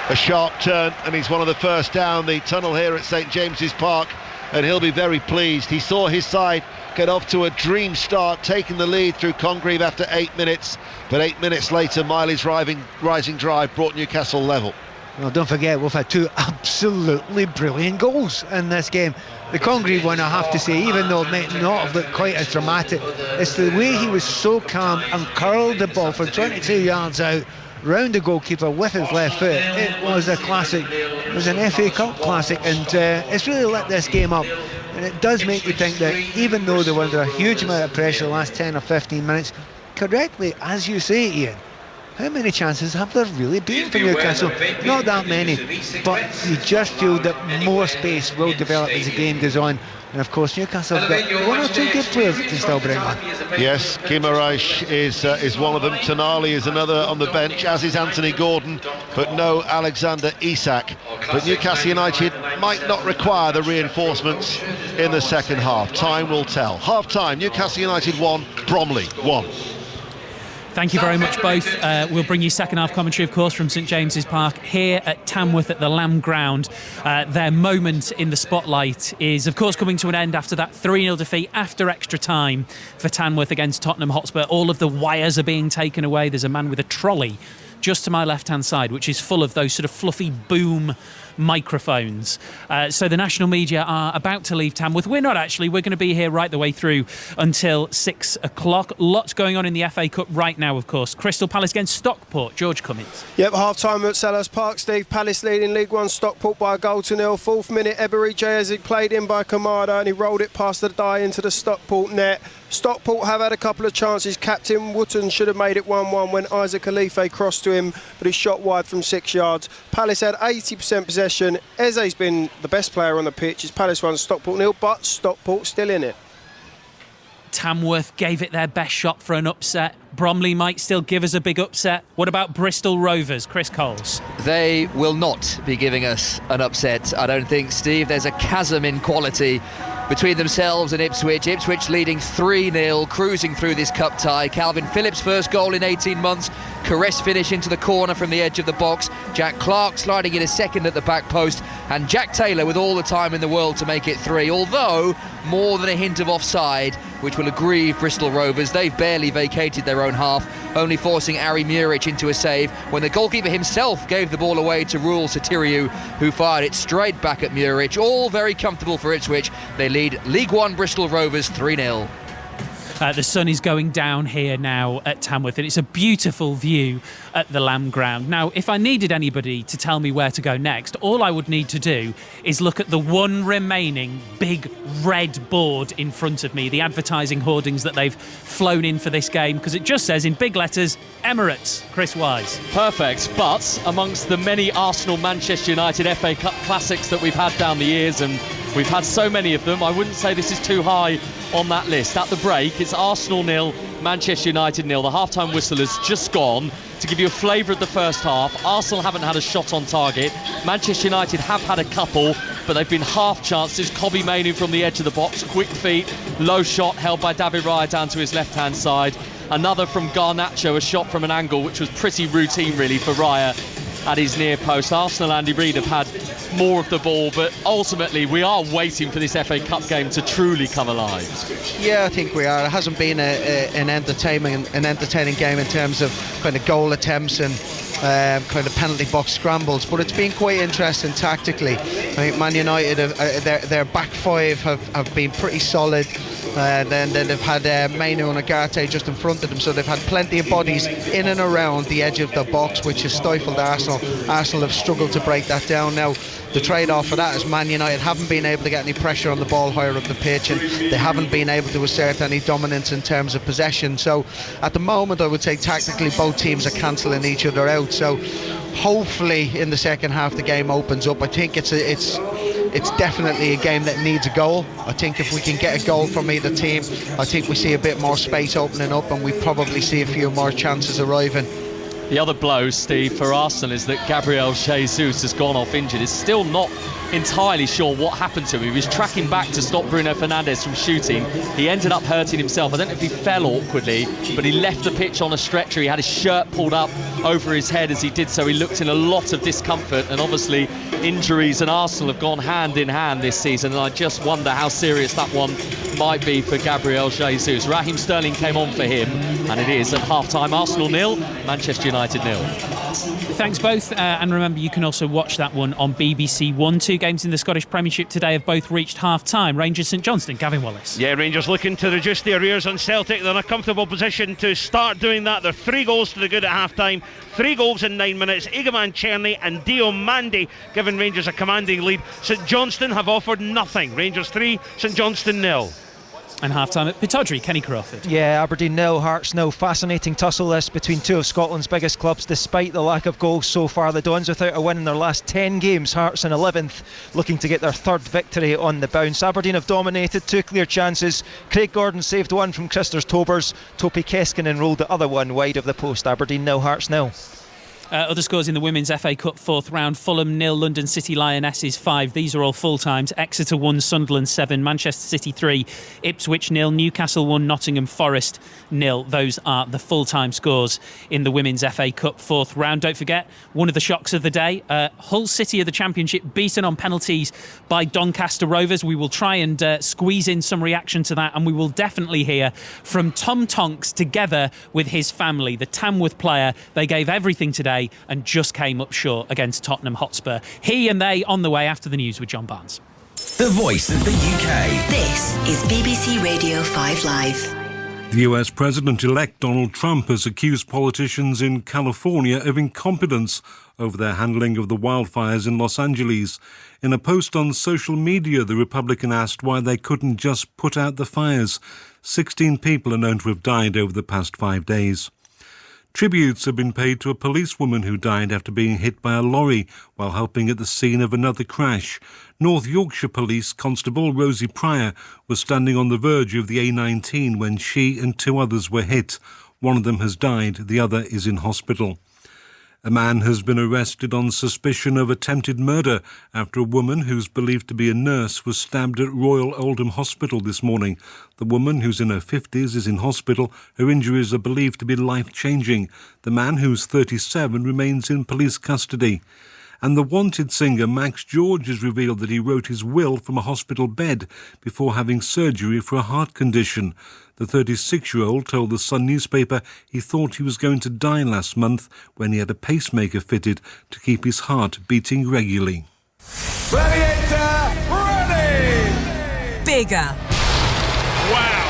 S2: a sharp turn, and he's one of the first down the tunnel here at St James's Park, and he'll be very pleased. He saw his side get off to a dream start, taking the lead through Congreve after 8 minutes, but 8 minutes later Miley's rising drive brought Newcastle level.
S3: Well, don't forget, we've had 2 absolutely brilliant goals in this game. The Congreve one, I have to say, even though it might not have looked quite as dramatic, it's the way he was so calm and curled the ball from 22 yards out round the goalkeeper with his left foot. It was a classic. It was an FA Cup classic, and it's really lit this game up. And it does make you think that even though they were under a huge amount of pressure the last 10 or 15 minutes, correctly, as you say, Ian, how many chances have there really been for Newcastle? Not that many, but you just feel that more space will develop as the game goes on. And of course, Newcastle have got 1 or 2 good players that can still bring on.
S2: Yes, Guimaraes is one of them. Tonali is another on the bench, as is Anthony Gordon, but no Alexander Isak. But Newcastle United might not require the reinforcements in the second half. Time will tell. Half time, Newcastle United 1, Bromley 1.
S1: Thank you very much both. We'll bring you second half commentary, of course, from St James's Park here at Tamworth at the Lamb Ground. Their moment in the spotlight is, of course, coming to an end after that 3-0 defeat after extra time for Tamworth against Tottenham Hotspur. All of the wires are being taken away. There's a man with a trolley just to my left-hand side, which is full of those sort of fluffy boom microphones. So the national media are about to leave Tamworth. We're not actually. We're going to be here right the way through until 6 o'clock. Lots going on in the FA Cup right now, of course. Crystal Palace against Stockport. George Cummins.
S11: Yep, half-time at Selhurst Park, Steve. Palace leading League One, Stockport by a goal to 0. 4th minute, Eberechi as he played in by Kamada and he rolled it past the die into the Stockport net. Stockport have had a couple of chances. Captain Wotton should have made it 1-1 when Isaac Khalife crossed to him, but he shot wide from 6 yards. Palace had 80% possession. Eze's been the best player on the pitch. It's Palace 1, Stockport 0, but Stockport still in it.
S1: Tamworth gave it their best shot for an upset. Bromley might still give us a big upset. What about Bristol Rovers? Chris Coles.
S6: They will not be giving us an upset, I don't think, Steve. There's a chasm in quality between themselves and Ipswich. Ipswich leading 3-0, cruising through this cup tie. Calvin Phillips' first goal in 18 months. Caress finish into the corner from the edge of the box. Jack Clark sliding in a second at the back post. And Jack Taylor with all the time in the world to make it 3. Although, more than a hint of offside, which will aggrieve Bristol Rovers. They've barely vacated their own half, only forcing Ari Muric into a save when the goalkeeper himself gave the ball away to Rule Satiriou, who fired it straight back at Muric. All very comfortable for Ipswich. They lead League One Bristol Rovers 3-0.
S1: The sun is going down here now at Tamworth, and it's a beautiful view at the Lamb Ground. Now, if I needed anybody to tell me where to go next, all I would need to do is look at the one remaining big red board in front of me, the advertising hoardings that they've flown in for this game, because it just says in big letters, Emirates. Chris Wise.
S4: Perfect, but amongst the many Arsenal-Manchester United FA Cup classics that we've had down the years, and we've had so many of them, I wouldn't say this is too high on that list. At the break, it's Arsenal 0, Manchester United 0. The half-time whistle has just gone. To give you a flavour of the first half, Arsenal haven't had a shot on target. Manchester United have had a couple, but they've been half chances. Kobbie Mainoo from the edge of the box, quick feet, low shot held by David Raya down to his left-hand side. Another from Garnacho, a shot from an angle which was pretty routine really for Raya at his near post. Arsenal, Andy Reid, have had more of the ball, but ultimately we are waiting for this FA Cup game to truly come alive.
S10: Yeah, I think we are. It hasn't been an entertaining game in terms of kind of goal attempts and kind of penalty box scrambles, but it's been quite interesting tactically. I think Man United, their back five have been pretty solid. Then they've had Mainoo and Agate just in front of them, so they've had plenty of bodies in and around the edge of the box, which has stifled Arsenal. Arsenal have struggled to break that down. Now, the trade-off for that is Man United haven't been able to get any pressure on the ball higher up the pitch, and they haven't been able to assert any dominance in terms of possession. So at the moment, I would say tactically both teams are cancelling each other out. So hopefully in the second half the game opens up. I think it's definitely a game that needs a goal. I think if we can get a goal from either team, I think we see a bit more space opening up, and we probably see a few more chances arriving.
S4: The other blow, Steve, for Arsenal is that Gabriel Jesus has gone off injured. Is still not entirely sure what happened to him. He was tracking back to stop Bruno Fernandes from shooting. He ended up hurting himself. I don't know if he fell awkwardly, but he left the pitch on a stretcher. He had his shirt pulled up over his head as he did so. He looked in a lot of discomfort, and obviously injuries and Arsenal have gone hand in hand this season, and I just wonder how serious that one might be for Gabriel Jesus. Raheem Sterling came on for him, and it is at half-time Arsenal 0, Manchester United 0.
S1: Thanks both, and remember you can also watch that one on BBC One. 2 games in the Scottish Premiership today have both reached half-time. Rangers St Johnstone, Gavin Wallace.
S5: Yeah, Rangers looking to reduce the arrears on Celtic. They're in a comfortable position to start doing that. They're 3 goals to the good at half-time, 3 goals in 9 minutes. Igaman Cherny and Diomande giving Rangers a commanding lead. St Johnstone have offered nothing. Rangers 3, St Johnstone 0.
S1: And half-time at Pittodrie, Kenny Crawford.
S8: Yeah, Aberdeen 0, Hearts 0. Fascinating tussle this between 2 of Scotland's biggest clubs. Despite the lack of goals so far, the Dons without a win in their last 10 games. Hearts in 11th, looking to get their 3rd victory on the bounce. Aberdeen have dominated, 2 clear chances. Craig Gordon saved one from Christers Tobers. Topi Keskinen rolled the other one wide of the post. Aberdeen 0, Hearts 0.
S1: Other scores in the Women's FA Cup fourth round: Fulham 0, London City Lionesses 5. These are all full times. Exeter 1, Sunderland 7, Manchester City 3, Ipswich 0, Newcastle 1, Nottingham Forest 0. Those are the full time scores in the Women's FA Cup fourth round. Don't forget, one of the shocks of the day: Hull City of the Championship beaten on penalties by Doncaster Rovers. We will try and squeeze in some reaction to that, and we will definitely hear from Tom Tonks together with his family, the Tamworth player. They gave everything today and just came up short against Tottenham Hotspur. He and they on the way after the news with John Barnes.
S12: The voice of the UK.
S13: This is BBC Radio 5 Live.
S14: The US President-elect Donald Trump has accused politicians in California of incompetence over their handling of the wildfires in Los Angeles. In a post on social media, the Republican asked why they couldn't just put out the fires. 16 people are known to have died over the past 5 days. Tributes have been paid to a policewoman who died after being hit by a lorry while helping at the scene of another crash. North Yorkshire Police Constable Rosie Pryor was standing on the verge of the A19 when she and 2 others were hit. One of them has died, the other is in hospital. A man has been arrested on suspicion of attempted murder after a woman who's believed to be a nurse was stabbed at Royal Oldham Hospital this morning. The woman, who's in her 50s, is in hospital. Her injuries are believed to be life-changing. The man, who's 37, remains in police custody. And the wanted singer Max George has revealed that he wrote his will from a hospital bed before having surgery for a heart condition. The 36-year-old told the Sun newspaper he thought he was going to die last month when he had a pacemaker fitted to keep his heart beating regularly.
S12: Gladiator, ready!
S15: Bigger.
S16: Wow,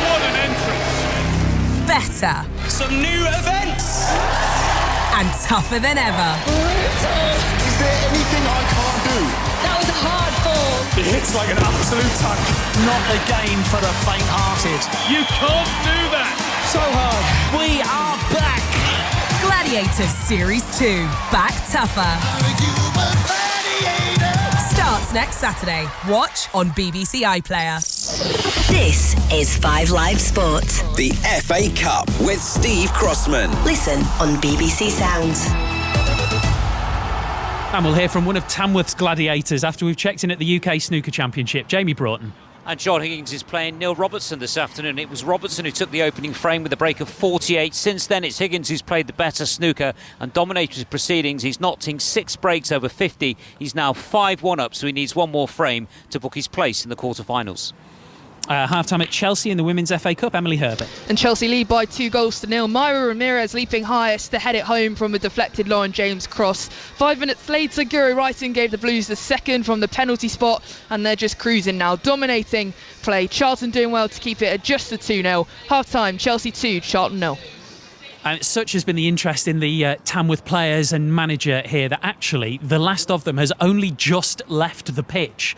S16: what an entrance!
S15: Better.
S16: Some new events!
S15: And tougher than ever.
S12: Is there anything I can't do?
S15: That was a hard fall.
S16: It hits like an absolute tank.
S17: Not a game for the faint-hearted.
S16: You can't do that!
S17: So hard.
S15: We are back. Gladiators Series 2. Back tougher. Starts next Saturday. Watch on BBC iPlayer.
S13: This is 5 Live Sport.
S12: The FA Cup with Steve Crossman.
S13: Listen on BBC Sounds.
S1: And we'll hear from one of Tamworth's gladiators after we've checked in at the UK Snooker Championship. Jamie Broughton.
S18: And John Higgins is playing Neil Robertson this afternoon. It was Robertson who took the opening frame with a break of 48. Since then, it's Higgins who's played the better snooker and dominated his proceedings. He's knocked in 6 breaks over 50. He's now 5-1 up, so he needs one more frame to book his place in the quarter-finals.
S1: Half-time at Chelsea in the Women's FA Cup. Emily Herbert.
S7: And Chelsea lead by 2-0. Myra Ramirez leaping highest to head it home from a deflected Lauren James cross. 5 minutes later, Guro Wrighton gave the Blues the second from the penalty spot, and they're just cruising now, dominating play. Charlton doing well to keep it at just the 2-0. Half-time, Chelsea 2, Charlton 0.
S1: And such has been the interest in the Tamworth players and manager here that actually the last of them has only just left the pitch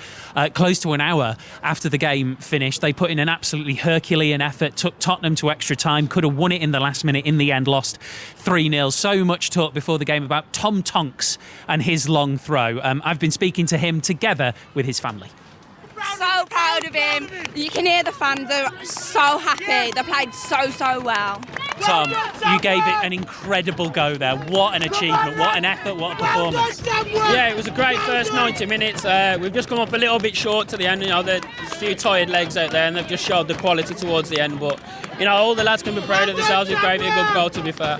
S1: close to an hour after the game finished. They put in an absolutely Herculean effort, took Tottenham to extra time, could have won it in the last minute, in the end lost 3-0. So much talk before the game about Tom Tonks and his long throw. I've been speaking to him together with his family.
S19: So proud of him. You can hear the fans, they're so happy. They played so well.
S1: Tom, you gave it an incredible go there. What an achievement, what an effort, what a performance.
S20: Yeah, it was a great first 90 minutes. We've just come up a little bit short to the end. You know, there's a few tired legs out there and they've just showed the quality towards the end. But, you know, all the lads can be proud of themselves. We've gave it a good goal, to be fair.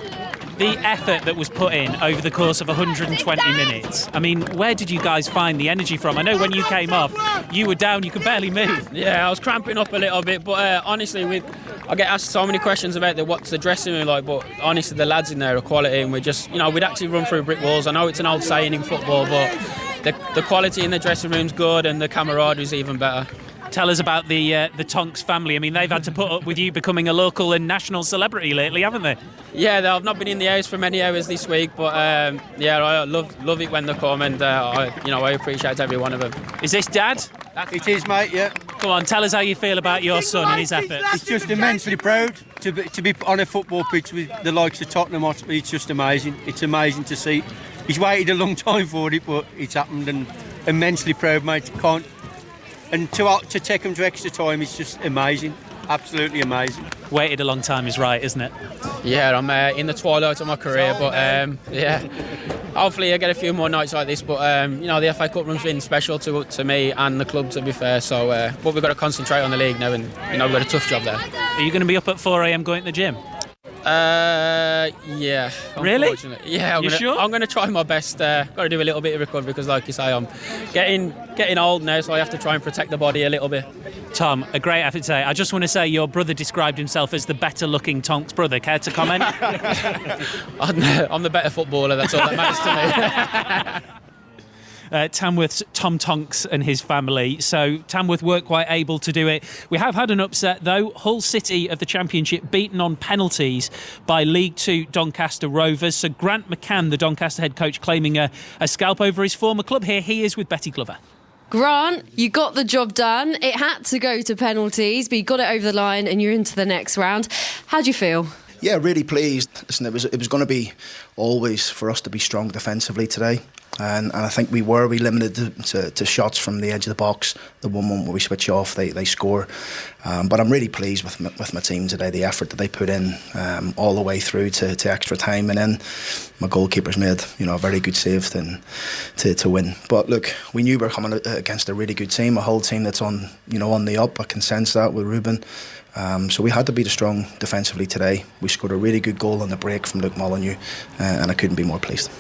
S1: The effort that was put in over the course of 120 minutes. I mean, where did you guys find the energy from? I know when you came off, you were down, you could barely move.
S20: Yeah, I was cramping up a little bit, but honestly, I get asked so many questions about what's the dressing room like, but honestly, the lads in there are quality, and we'd actually run through brick walls. I know it's an old saying in football, but the quality in the dressing room's good, and the camaraderie is even better.
S1: Tell us about the Tonks family. I mean, they've had to put up with you becoming a local and national celebrity lately, haven't they?
S20: Yeah, I've not been in the house for many hours this week, but I love it when they come, and I appreciate every one of them.
S1: Is this Dad?
S21: It is, mate. Yeah.
S1: Come on, tell us how you feel about your son and his efforts.
S21: It's just immensely proud to be on a football pitch with the likes of Tottenham Hotspur. It's just amazing. It's amazing to see. He's waited a long time for it, but it's happened, and immensely proud, mate. And to take him to extra time is just amazing, absolutely amazing.
S1: waited a long time is right, isn't it?
S20: Yeah, I'm in the twilight of my career, but yeah, hopefully I get a few more nights like this. But the FA Cup run's been special to me and the club, to be fair. So, but we've got to concentrate on the league now, and we've got a tough job there.
S1: Are you going to be up at 4 a.m. going to the gym?
S20: Yeah.
S1: Really?
S20: Yeah, I'm going to try my best. Got to do a little bit of recovery because, like you say, I'm getting old now, so I have to try and protect the body a little bit.
S1: Tom, a great effort today. I just want to say your brother described himself as the better-looking Tonk's brother. Care to comment?
S20: I'm the better footballer. That's all that matters to me.
S1: Tamworth's Tom Tonks and his family. So Tamworth weren't quite able to do it. We have had an upset though. Hull City of the Championship beaten on penalties by League 2 Doncaster Rovers. So Grant McCann, the Doncaster head coach, claiming a scalp over his former club. Here he is with Betty Glover.
S9: Grant, you got the job done. It had to go to penalties, but you got it over the line and you're into the next round. How do you feel?
S22: Yeah, really pleased. Listen, it was going to be always for us to be strong defensively today. And I think we limited to shots from the edge of the box. The one moment where we switch off, they score. But I'm really pleased with my team today, the effort that they put in all the way through to extra time. And then my goalkeeper's made a very good save to win. But look, we knew we were coming against a really good team, a whole team that's on the up. I can sense that with Ruben. So we had to be strong defensively today. We scored a really good goal on the break from Luke Molyneux, and I couldn't be more pleased.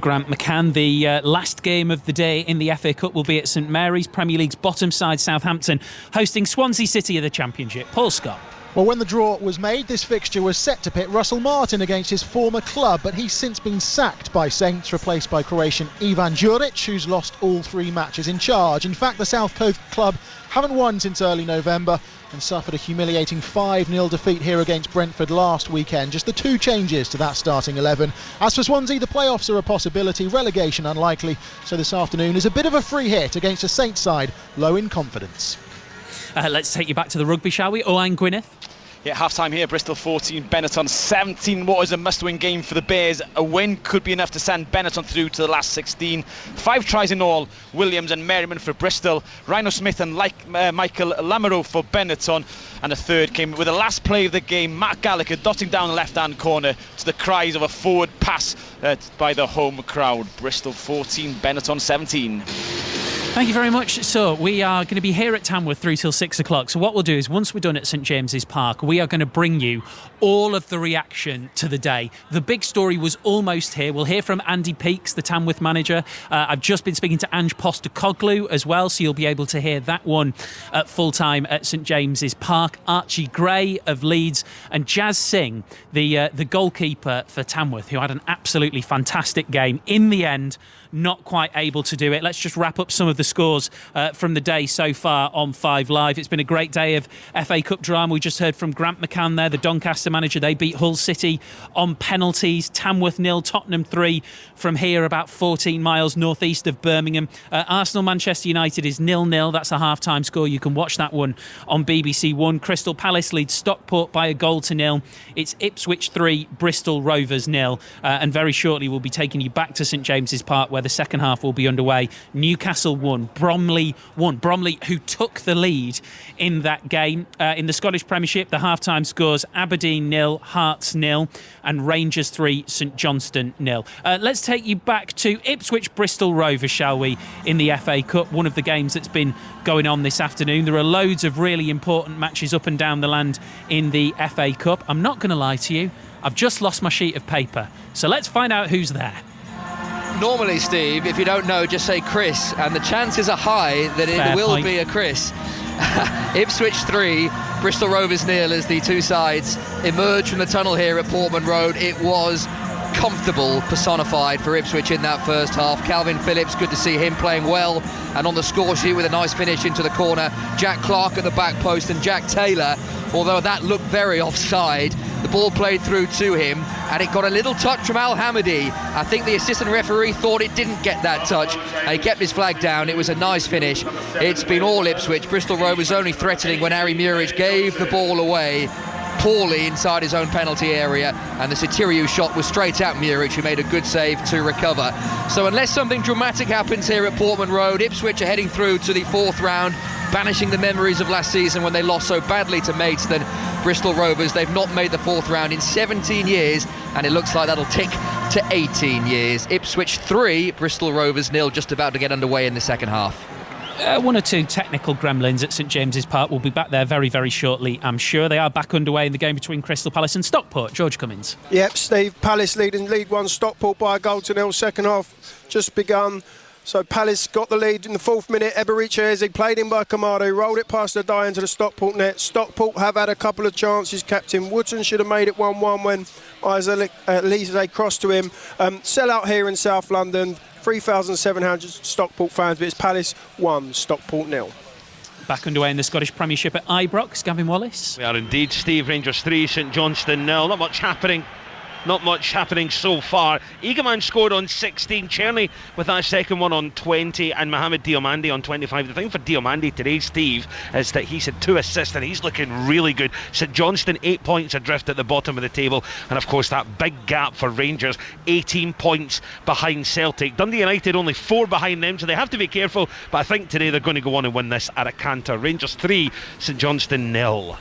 S1: Grant McCann. The last game of the day in the FA Cup will be at St Mary's, Premier League's bottom side Southampton, hosting Swansea City of the Championship. Paul Scott.
S23: Well, when the draw was made, this fixture was set to pit Russell Martin against his former club, but he's since been sacked by Saints, replaced by Croatian Ivan Juric, who's lost all 3 matches in charge. In fact, the South Coast club haven't won since early November and suffered a humiliating 5-0 defeat here against Brentford last weekend. Just the 2 changes to that starting 11. As for Swansea, the playoffs are a possibility, relegation unlikely, so this afternoon is a bit of a free hit against a Saints side low in confidence.
S1: Let's take you back to the rugby, shall we? Owain Gwyneth.
S24: Yeah, half-time here, Bristol 14, Benetton 17. What is a must-win game for the Bears? A win could be enough to send Benetton through to the last 16. 5 tries in all, Williams and Merriman for Bristol, Rhino Smith and Michael Lamoureux for Benetton. And a third came with the last play of the game, Matt Gallagher dotting down the left-hand corner to the cries of a forward pass by the home crowd. Bristol 14, Benetton 17.
S1: Thank you very much. So we are going to be here at Tamworth through till 6 o'clock. So what we'll do is once we're done at St James's Park, we are going to bring you all of the reaction to the day. The big story was almost here. We'll hear from Andy Peakes, the Tamworth manager. I've just been speaking to Ange Postecoglou as well, so you'll be able to hear that one at full time at St James's Park. Archie Gray of Leeds and Jazz Singh, the goalkeeper for Tamworth, who had an absolutely fantastic game. In the end, not quite able to do it. Let's just wrap up some of the scores from the day so far on 5 Live. It's been a great day of FA Cup drama. We just heard from Grant McCann there, the Doncaster manager. They beat Hull City on penalties. Tamworth 0, Tottenham 3 from here about 14 miles northeast of Birmingham. Arsenal Manchester United is 0-0. That's a half-time score. You can watch that one on BBC One. Crystal Palace leads Stockport by a goal to 0. It's Ipswich 3, Bristol Rovers 0. And very shortly we'll be taking you back to St James's Park where the second half will be underway. Newcastle 1, Bromley 1. Bromley, who took the lead in that game. In the Scottish Premiership, the half-time scores Aberdeen 0, Hearts 0 and Rangers 3, St Johnstone 0. Let's take you back to Ipswich Bristol Rovers, shall we, in the FA Cup, one of the games that's been going on this afternoon. There are loads of really important matches up and down the land in the FA Cup. I'm not going to lie to you, I've just lost my sheet of paper. So let's find out who's there.
S6: Normally, Steve, if you don't know, just say Chris, and the chances are high that it will be a Chris. Ipswich 3, Bristol Rovers 0 as the 2 sides emerge from the tunnel here at Portman Road. It was comfortable personified for Ipswich in that first half. Calvin Phillips, good to see him playing well, and on the score sheet with a nice finish into the corner. Jack Clark at the back post, and Jack Taylor, although that looked very offside, the ball played through to him and it got a little touch from Al Hamidi. I think the assistant referee thought it didn't get that touch. He kept his flag down. It was a nice finish. It's been all Ipswich. Bristol Rovers only threatening when Harry Murridge gave the ball away poorly inside his own penalty area, and the Sitiriu shot was straight at Murridge, who made a good save to recover. So unless something dramatic happens here at Portman Road, Ipswich are heading through to the 4th round banishing the memories of last season when they lost so badly to Maidstone. Bristol Rovers, they've not made the fourth round in 17 years, and it looks like that'll tick to 18 years. Ipswich 3, Bristol Rovers 0, just about to get underway in the second half.
S1: One or two technical gremlins at St James's Park. Will be back there very, very shortly, I'm sure. They are back underway in the game between Crystal Palace and Stockport. George Cummins.
S2: Yep, Steve, Palace leading League One, Stockport by a goal to 0. Second half just begun. So Palace got the lead in the 4th minute. Eberiche Eze played in by Kamado, rolled it past the die into the Stockport net. Stockport have had a couple of chances. Captain Wootton should have made it 1-1 when Eze crossed to him. Sell-out here in South London. 3,700 Stockport fans, but it's Palace 1, Stockport 0.
S1: Back underway in the Scottish Premiership at Ibrox. Gavin Wallace.
S5: We are indeed, Steve. Rangers 3, St Johnstone 0. Not much happening so far. Eagleman scored on 16, Cherney with that second one on 20, and Mohamed Diomande on 25. The thing for Diomande today, Steve, is that he's had 2 assists and he's looking really good. St Johnstone 8 points adrift at the bottom of the table, and of course that big gap for Rangers, 18 points behind Celtic. Dundee United only 4 behind them, so they have to be careful, but I think today they're going to go on and win this at a canter. Rangers 3, St Johnstone 0.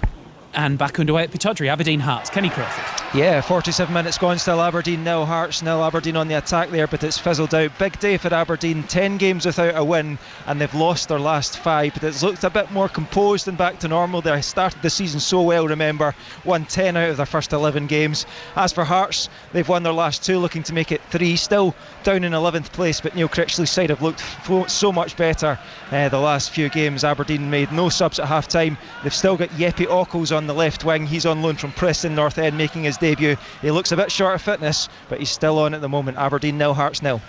S1: And back underway at Pittodrie, Aberdeen Hearts. Kenny Crawford.
S8: Yeah, 47 minutes gone, still Aberdeen 0, Hearts 0. Aberdeen on the attack there, but it's fizzled out. Big day for Aberdeen, 10 games without a win, and they've lost their last 5, but it's looked a bit more composed and back to normal. They started the season so well, remember, won 10 out of their first 11 games. As for Hearts, they've won their last 2, looking to make it 3, still down in 11th place, but Neil Critchley's side have looked so much better the last few games. Aberdeen made no subs at half time. They've still got Jeppe Ockels on the left wing. He's on loan from Preston North End, making his debut. He looks a bit short of fitness, but he's still on at the moment. Aberdeen 0, Hearts 0.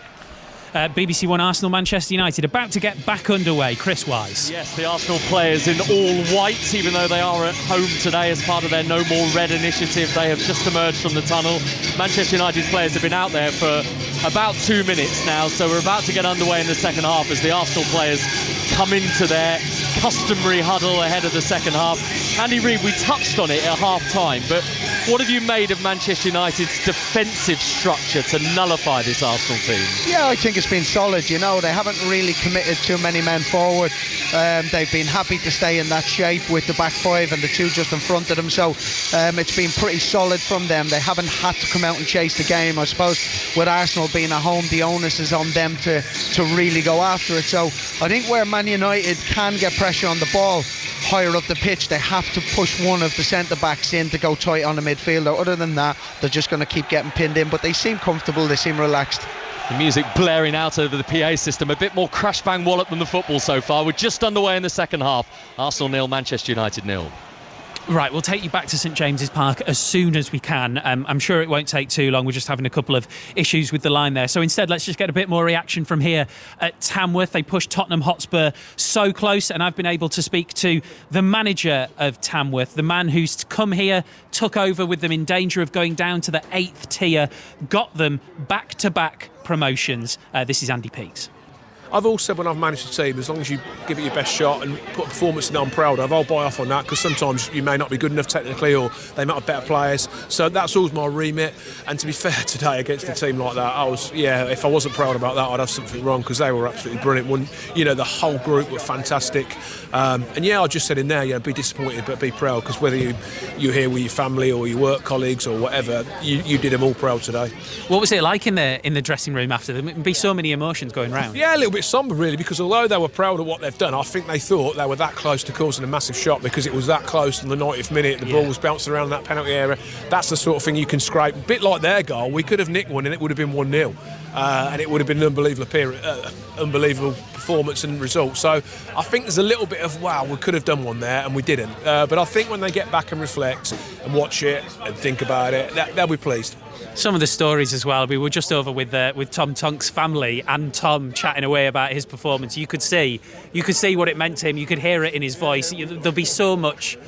S1: BBC One Arsenal, Manchester United about to get back underway. Chris Wise.
S4: Yes, the Arsenal players in all white, even though they are at home today as part of their No More Red initiative. They have just emerged from the tunnel. Manchester United players have been out there for about 2 minutes now, so we're about to get underway in the second half as the Arsenal players come into their customary huddle ahead of the second half. Andy Reid, we touched on it at half time, but what have you made of Manchester United's defensive structure to nullify this Arsenal team?
S3: Yeah, I think it's been solid. You know, they haven't really committed too many men forward. They've been happy to stay in that shape with the back 5 and the 2 just in front of them, so it's been pretty solid from them. They haven't had to come out and chase the game. I suppose with Arsenal being at home, the onus is on them to really go after it. So I think where Man United can get pressure on the ball higher up the pitch, they have to push one of the centre backs in to go tight on the midfielder. Other than that, they're just going to keep getting pinned in, but they seem comfortable, they seem relaxed.
S4: The music blaring out over the PA system, a bit more crash bang wallop than the football so far. We're just underway in the second half. Arsenal 0, Manchester United 0.
S1: Right, we'll take you back to St James's Park as soon as we can. I'm sure it won't take too long. We're just having a couple of issues with the line there. So instead, let's just get a bit more reaction from here at Tamworth. They pushed Tottenham Hotspur so close, and I've been able to speak to the manager of Tamworth, the man who's come here, took over with them in danger of going down to the 8th tier, got them back-to-back promotions. This is Andy Peake.
S10: I've always said when I've managed a team, as long as you give it your best shot and put a performance that I'm proud of, I'll buy off on that, because sometimes you may not be good enough technically, or they might have better players. So that's always my remit. And to be fair, today against a team like that, if I wasn't proud about that, I'd have something wrong, because they were absolutely brilliant. The whole group were fantastic. I just said in there, be disappointed but be proud, because whether you're here with your family or your work colleagues or whatever, you did them all proud today.
S1: What was it like in the dressing room after? There would be so many emotions going round.
S10: Yeah, a little bit sombre really, because although they were proud of what they've done, I think they thought they were that close to causing a massive shot, because it was that close in the 90th minute. The ball was bouncing around that penalty area. That's the sort of thing you can scrape. A bit like their goal, we could have nicked one and it would have been 1-0, and it would have been an unbelievable performance and result. So I think there's a little bit of, wow, we could have done one there and we didn't. But I think when they get back and reflect and watch it and think about it, they'll be pleased.
S1: Some of the stories as well. We were just over with Tom Tonk's family and Tom chatting away about his performance. You could see what it meant to him. You could hear it in his voice. There'll be so much.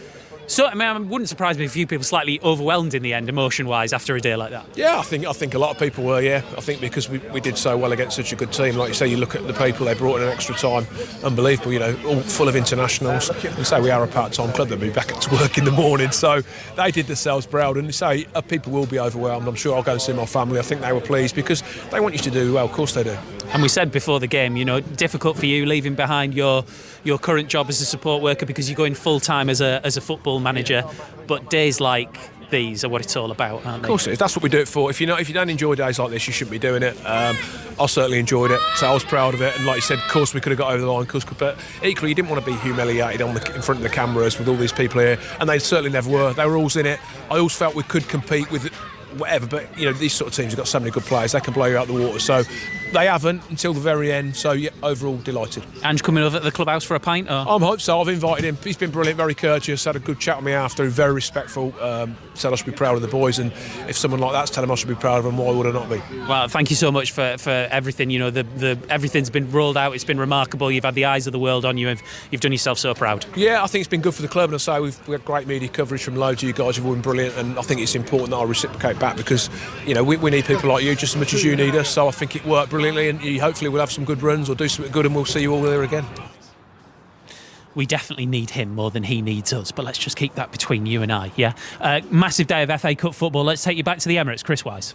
S1: So it wouldn't surprise me if a few people slightly overwhelmed in the end, emotion-wise, after a day like that.
S10: Yeah, I think a lot of people were. Yeah, I think because we did so well against such a good team. Like you say, you look at the people they brought in extra time, unbelievable. All full of internationals. We say we are a part-time club. They'll be back to work in the morning, so they did themselves proud. And say people will be overwhelmed. I'm sure I'll go and see my family. I think they were pleased because they want you to do well. Of course they do.
S1: And we said before the game, difficult for you leaving behind your current job as a support worker because you're going full time as a football manager. But days like these are what it's all about, aren't they?
S10: Of course it is. That's what we do it for. If you don't enjoy days like this, you shouldn't be doing it. I certainly enjoyed it, so I was proud of it. And like you said, of course we could have got over the line, but equally you didn't want to be humiliated in front of the cameras with all these people here, and they certainly never were. They were always in it. I always felt we could compete with whatever, but these sort of teams have got so many good players, they can blow you out the water. So they haven't until the very end. So yeah, overall delighted.
S1: Ange coming over at the clubhouse for a pint? Or?
S10: I hope so. I've invited him. He's been brilliant, very courteous, had a good chat with me after, very respectful. Said I should be proud of the boys, and if someone like that's telling him I should be proud of them, why would I not be?
S1: Well, thank you so much for everything. Everything's been rolled out. It's been remarkable. You've had the eyes of the world on you, and you've done yourself so proud.
S10: Yeah, I think it's been good for the club, and I say we've had great media coverage from loads of you guys who've all been brilliant, and I think it's important that I reciprocate back because we need people like you just as much as you need us. So I think it worked brilliantly, and hopefully we'll have some good runs or do something good, and we'll see you all there again.
S1: We definitely need him more than he needs us, but let's just keep that between you and I, yeah? Massive day of FA Cup football. Let's take you back to the Emirates. Chris Wise.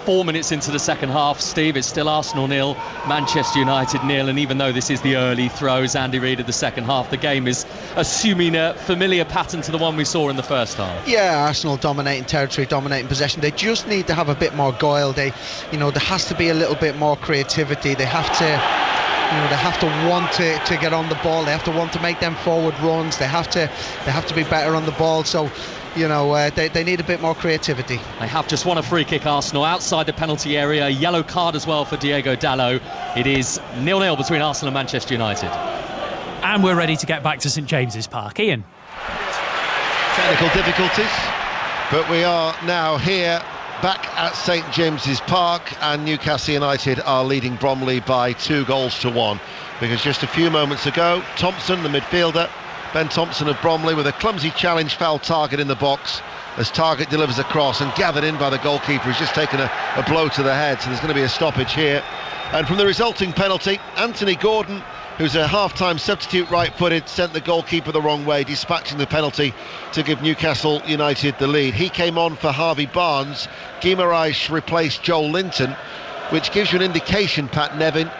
S4: 4 minutes into the second half, Steve, it's still Arsenal 0, Manchester United 0, and even though this is the early throws, Andy Reid of the second half, the game is assuming a familiar pattern to the one we saw in the first half.
S3: Yeah, Arsenal dominating territory, dominating possession. They just need to have a bit more guile. There has to be a little bit more creativity. They have to want to get on the ball. They have to want to make them forward runs. They have to be better on the ball. So they need a bit more creativity.
S4: They have just won a free kick, Arsenal, outside the penalty area. Yellow card as well for Diego Dallo. It is 0-0 between Arsenal and Manchester United.
S1: And we're ready to get back to St James's Park. Ian.
S11: Technical difficulties, but we are now here back at St James's Park, and Newcastle United are leading Bromley by 2-1, because just a few moments ago, Thompson, the midfielder, Ben Thompson of Bromley, with a clumsy challenge foul Target in the box, as Target delivers a cross and gathered in by the goalkeeper, who's just taken a blow to the head, so there's going to be a stoppage here. And from the resulting penalty, Anthony Gordon, who's a half-time substitute right-footed, sent the goalkeeper the wrong way, dispatching the penalty to give Newcastle United the lead. He came on for Harvey Barnes. Guimaraes replaced Joel Linton, which gives you an indication, Pat Nevin,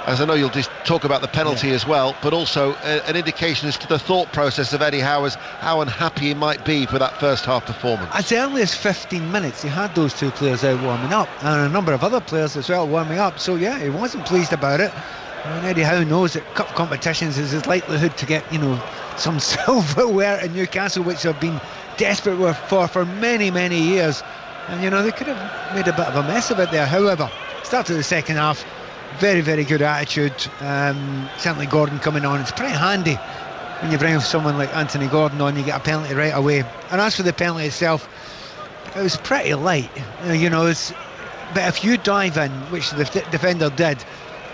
S11: as I know you'll just talk about the penalty as well, but also an indication as to the thought process of Eddie Howe, how unhappy he might be for that first half performance.
S14: As early as 15 minutes he had those two players out warming up, and a number of other players as well warming up, so yeah, he wasn't pleased about it. And Eddie Howe knows that cup competitions is his likelihood to get some silverware in Newcastle, which they've been desperate for many years, and they could have made a bit of a mess of it there. However, start of the second half, very good attitude. Certainly Gordon coming on, it's pretty handy when you bring someone like Anthony Gordon on, you get a penalty right away. And as for the penalty itself, it was pretty light, but if you dive in, which the defender did,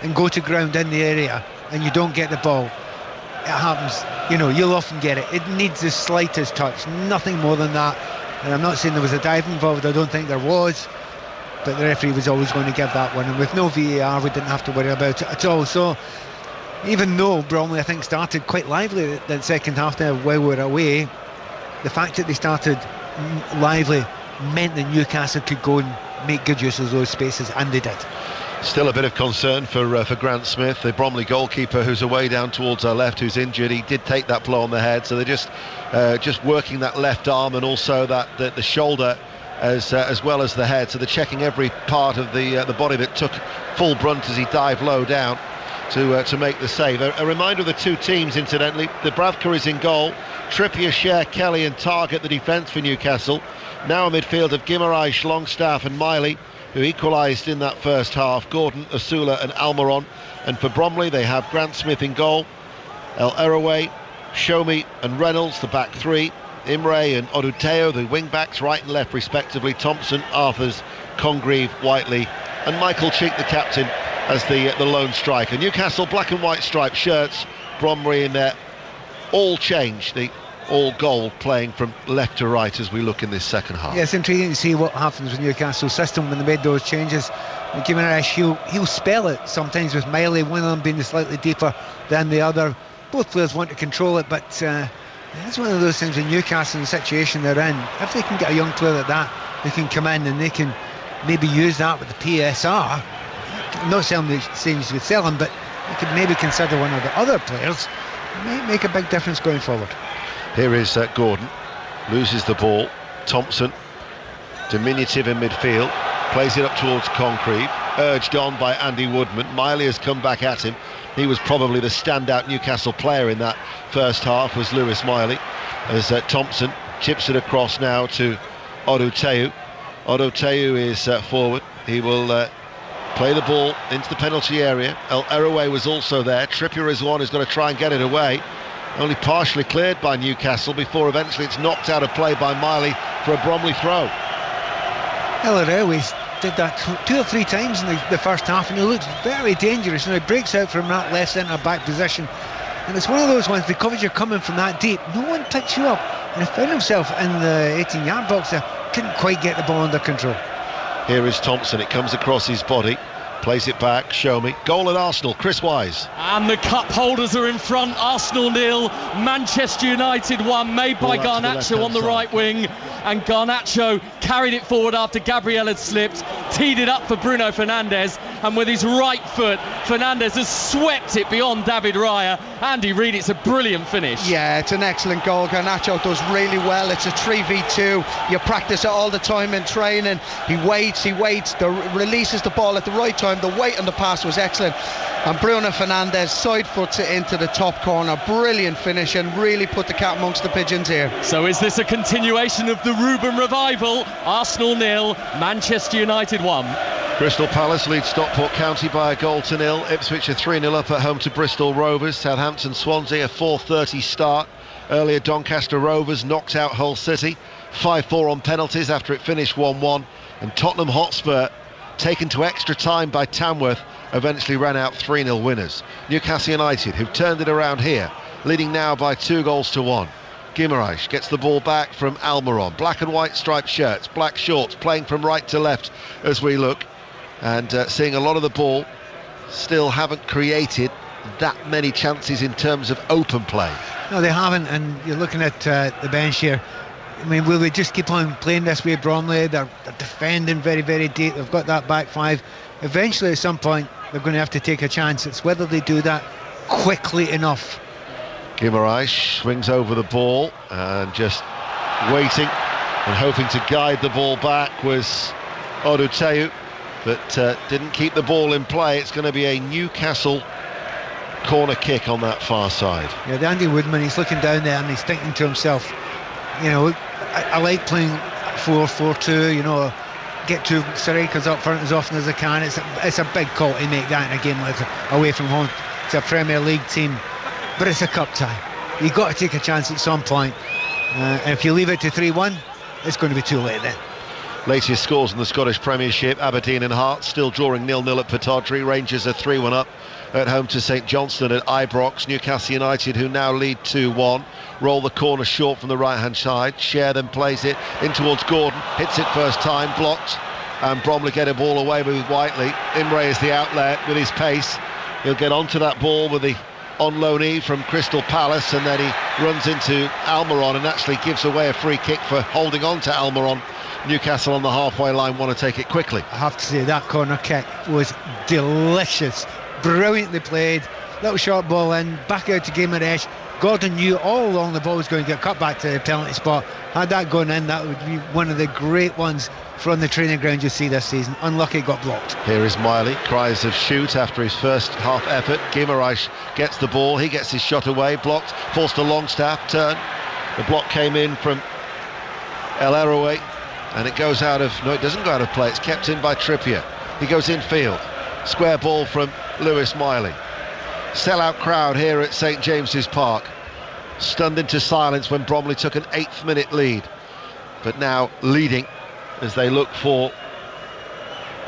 S14: and go to ground in the area and you don't get the ball, it happens. You'll often get it. It needs the slightest touch, nothing more than that. And I'm not saying there was a dive involved, I don't think there was, but the referee was always going to give that one, and with no VAR we didn't have to worry about it at all. So even though Bromley I think started quite lively that second half there while we were away, the fact that they started lively meant that Newcastle could go and make good use of those spaces, and they did.
S11: Still a bit of concern for Grant Smith, the Bromley goalkeeper, who's away down towards our left, who's injured. He did take that blow on the head, so they're just working that left arm and also the shoulder as well as the head. So they're checking every part of the body that took full brunt as he dived low down to make the save. A reminder of the two teams, incidentally. The Bravka is in goal. Trippier, Cher, Kelly and Target the defence for Newcastle. Now a midfield of Guimaraes, Longstaff and Miley, who equalised in that first half. Gordon, Asula and Almiron. And for Bromley they have Grant Smith in goal, El Eraway, Shomi and Reynolds, the back three, Imre and Oduteo, the wing backs, right and left respectively, Thompson, Arthurs, Congreve, Whiteley and Michael Cheek, the captain, as the lone striker. Newcastle black and white striped shirts, Bromley in there, all changed, the all gold, playing from left to right as we look in this second half.
S14: Yeah, it's intriguing to see what happens with Newcastle's system when they made those changes. Guimaraes, he'll spell it sometimes with Miley, one of them being slightly deeper than the other. Both players want to control it, but it's one of those things in Newcastle, in the situation they're in. If they can get a young player like that, they can come in and they can maybe use that with the PSR. I'm not saying you should sell him, but you could maybe consider one of the other players. It might make a big difference going forward.
S11: Here is Gordon, loses the ball. Thompson, diminutive in midfield, plays it up towards Concrete, urged on by Andy Woodman. Miley has come back at him. He was probably the standout Newcastle player in that first half, was Lewis Miley, as Thompson chips it across now to Odoteu. Odoteu is forward. He will play the ball into the penalty area. El Eroué was also there. Trippier is one who's going to try and get it away. Only partially cleared by Newcastle before eventually it's knocked out of play by Miley for a Bromley throw.
S14: El Eroué did that 2 or 3 times in the first half, and he looked very dangerous. He breaks out from that left centre back position, and it's one of those ones, because you're coming from that deep, no one picks you up, and he found himself in the 18-yard box there, couldn't quite get the ball under control.
S11: Here is Thompson, it comes across his body, plays it back, show me. Goal at Arsenal, Chris Wise.
S4: And the cup holders are in front. Arsenal 0, Manchester United 1, made by Garnacho on the right wing. And Garnacho carried it forward after Gabriel had slipped, teed it up for Bruno Fernandes, and with his right foot, Fernandes has swept it beyond David Raya. Andy Reid, it's a brilliant finish.
S3: Yeah, it's an excellent goal. Garnacho does really well. It's a 3v2. You practice it all the time in training. He waits, releases the ball at the right time. The weight on the pass was excellent. And Bruno Fernandes side foots it into the top corner. Brilliant finish, and really put the cat amongst the pigeons here.
S4: So is this a continuation of the Ruben revival? Arsenal 0, Manchester United 1.
S11: Crystal Palace leads Stockport County by a goal to 0. Ipswich are 3-0 up at home to Bristol Rovers. Southampton Swansea a 4:30 start. Earlier Doncaster Rovers knocked out Hull City 5-4 on penalties after it finished 1-1. And Tottenham Hotspur, taken to extra time by Tamworth, eventually ran out 3-0 winners. Newcastle United, who've turned it around here, leading now by 2-1. Guimaraes gets the ball back from Almiron. Black and white striped shirts, black shorts, playing from right to left as we look, and seeing a lot of the ball. Still haven't created that many chances in terms of open play.
S14: No, they haven't, and you're looking at the bench here. I mean, will we just keep on playing this way, Bromley? They're defending very, very deep. They've got that back five. Eventually, at some point, they're going to have to take a chance. It's whether they do that quickly enough.
S11: Guimaraes swings over the ball and just waiting and hoping to guide the ball back was Odoteu, but didn't keep the ball in play. It's going to be a Newcastle corner kick on that far side.
S14: Yeah, the Andy Woodman, he's looking down there and he's thinking to himself, you know, I like playing 4-4-2, you know, get two strikers up front as often as I can. It's a big call to make that in a game like away from home. It's a Premier League team, but it's a cup tie. You've got to take a chance at some point. And if you leave it to 3-1, it's going to be too late then.
S11: Latest scores in the Scottish Premiership: Aberdeen and Hearts still drawing 0-0 at Pittodrie. Rangers are 3-1 up at home to St Johnstone at Ibrox. Newcastle United, who now lead 2-1, roll the corner short from the right hand side. Share then plays it in towards Gordon, hits it first time, blocked, and Bromley get a ball away with Whiteley. Imre is the outlet with his pace. He'll get onto that ball with the on loanee from Crystal Palace, and then he runs into Almiron and actually gives away a free kick for holding on to Almiron. Newcastle on the halfway line want to take it quickly.
S14: I have to say that corner kick was delicious, brilliantly played, little short ball in, back out to Guimaraes. Gordon knew all along the ball was going to get cut back to the penalty spot. Had that gone in, that would be one of the great ones from the training ground you see this season. Unlucky it got blocked.
S11: Here is Miley, cries of shoot after his first half effort. Guimaraes gets the ball, he gets his shot away, blocked, forced a Longstaff turn. The block came in from El Eroué, and it goes out of, no, it doesn't go out of play, it's kept in by Trippier. He goes infield, square ball from Lewis Miley. Sellout crowd here at St James's Park, stunned into silence when Bromley took an 8th minute lead, but now leading as they look for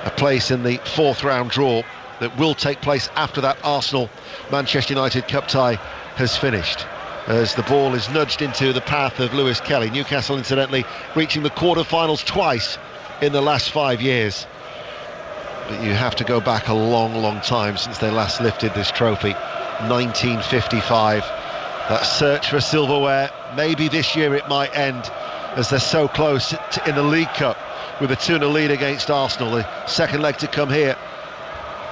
S11: a place in the 4th round draw that will take place after that Arsenal Manchester United Cup tie has finished, as the ball is nudged into the path of Lewis Kelly. Newcastle, incidentally, reaching the quarter-finals twice in the last 5 years. But you have to go back a long time since they last lifted this trophy, 1955. That search for silverware, maybe this year it might end, as they're so close in the League Cup with a 2-0 lead against Arsenal. The second leg to come here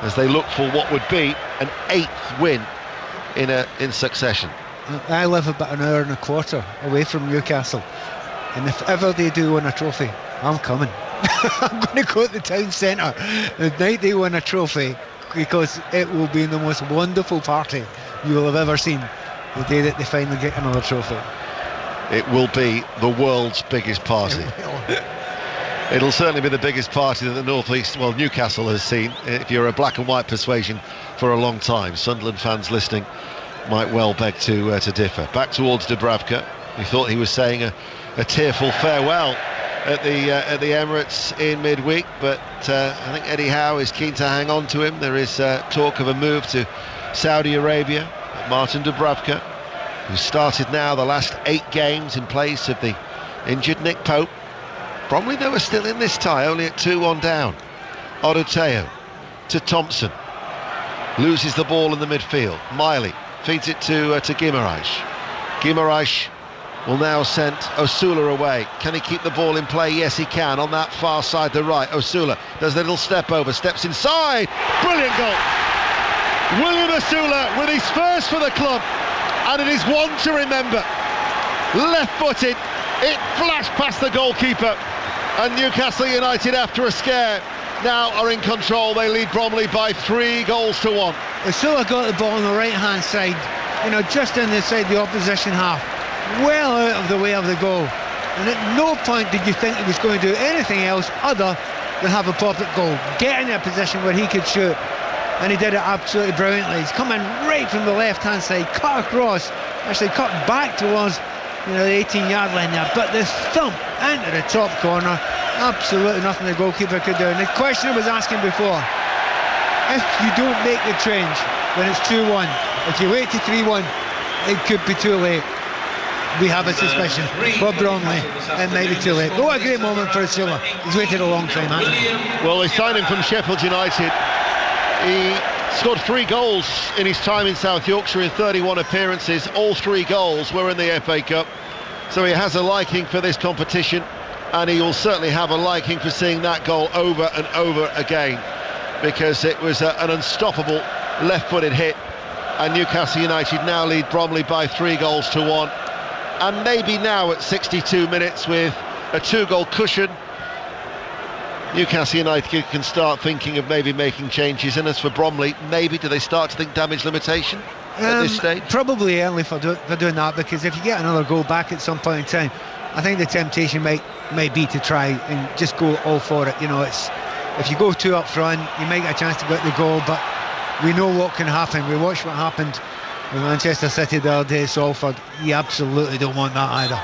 S11: as they look for what would be an 8th win in succession.
S14: I live about an hour and a quarter away from Newcastle, and if ever they do win a trophy, I'm coming. I'm going to go to the town centre the night they win a trophy, because it will be the most wonderful party you will have ever seen the day that they finally get another trophy.
S11: It will be the world's biggest party. It'll certainly be the biggest party that the North East, well, Newcastle has seen, if you're a black and white persuasion, for a long time. Sunderland fans listening might well beg to differ. Back towards Dubravka. We thought he was saying a tearful farewell at the Emirates in midweek, but I think Eddie Howe is keen to hang on to him. There is talk of a move to Saudi Arabia. Martin Dubravka, who started now the last 8 games in place of the injured Nick Pope. Bromley, though, are still in this tie, only at 2-1 down. Odoteo to Thompson, loses the ball in the midfield. Miley feeds it to Guimaraes. Guimaraes will now send Osula away. Can he keep the ball in play? Yes, he can. On that far side, the right. Osula does a little step over, steps inside. Brilliant goal. William Osula with his first for the club, and it is one to remember. Left-footed, it flashed past the goalkeeper, and Newcastle United, after a scare, now are in control. They lead Bromley by 3-1.
S14: Osula got the ball on the right-hand side, just inside the opposition half, well out of the way of the goal, and at no point did you think he was going to do anything else other than have a perfect goal, get in a position where he could shoot, and he did it absolutely brilliantly. He's coming right from the left-hand side, cut across, actually cut back towards the 18-yard line there, but the thump into the top corner, absolutely nothing the goalkeeper could do. And the question I was asking before, if you don't make the change when it's 2-1, if you wait to 3-1, it could be too late. We have a suspicion for Bromley, it might be too late. Oh, a great moment for Osula. He's waited a long time, hasn't he?
S11: Well, they signed him from Sheffield United. He scored 3 goals in his time in South Yorkshire in 31 appearances. All 3 goals were in the FA Cup. So he has a liking for this competition, and he will certainly have a liking for seeing that goal over and over again, because it was an unstoppable left-footed hit, and Newcastle United now lead Bromley by 3-1. And maybe now at 62 minutes with a 2-goal cushion, Newcastle United can start thinking of maybe making changes. And as for Bromley, maybe do they start to think damage limitation at this stage?
S14: Probably early for doing that, because if you get another goal back at some point in time, I think the temptation might be to try and just go all for it. It's, if you go 2 up front, you might get a chance to get the goal, but we know what can happen. We watched what happened with Manchester City the other day, Salford. You absolutely don't want that either.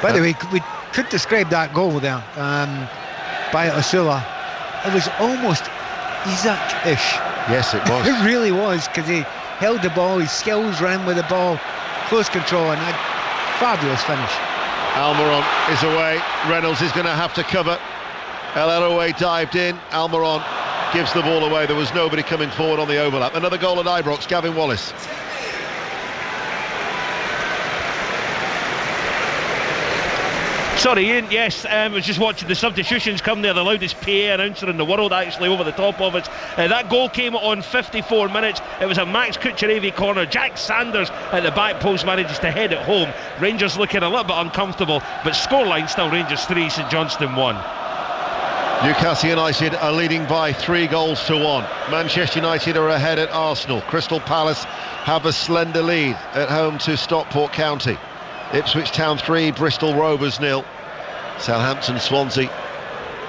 S14: By the way, we could describe that goal there by Osula. It was almost Isak-ish.
S11: Yes, it was.
S14: It really was, because he held the ball, his skills ran with the ball, close control, and a fabulous finish.
S11: Almiron is away. Reynolds is going to have to cover. El Eroué dived in. Almiron gives the ball away. There was nobody coming forward on the overlap. Another goal at Ibrox. Gavin Wallace.
S5: Sorry, Ian, yes, I was just watching the substitutions come there, the loudest PA announcer in the world actually over the top of it. That goal came on 54 minutes. It was a Max Kucherevi corner. Jack Sanders at the back post manages to head it home. Rangers looking a little bit uncomfortable, but scoreline still Rangers 3, St Johnstone 1.
S11: Newcastle United are leading by 3-1. Manchester United are ahead at Arsenal. Crystal Palace have a slender lead at home to Stockport County. Ipswich Town 3, Bristol Rovers 0. Southampton Swansea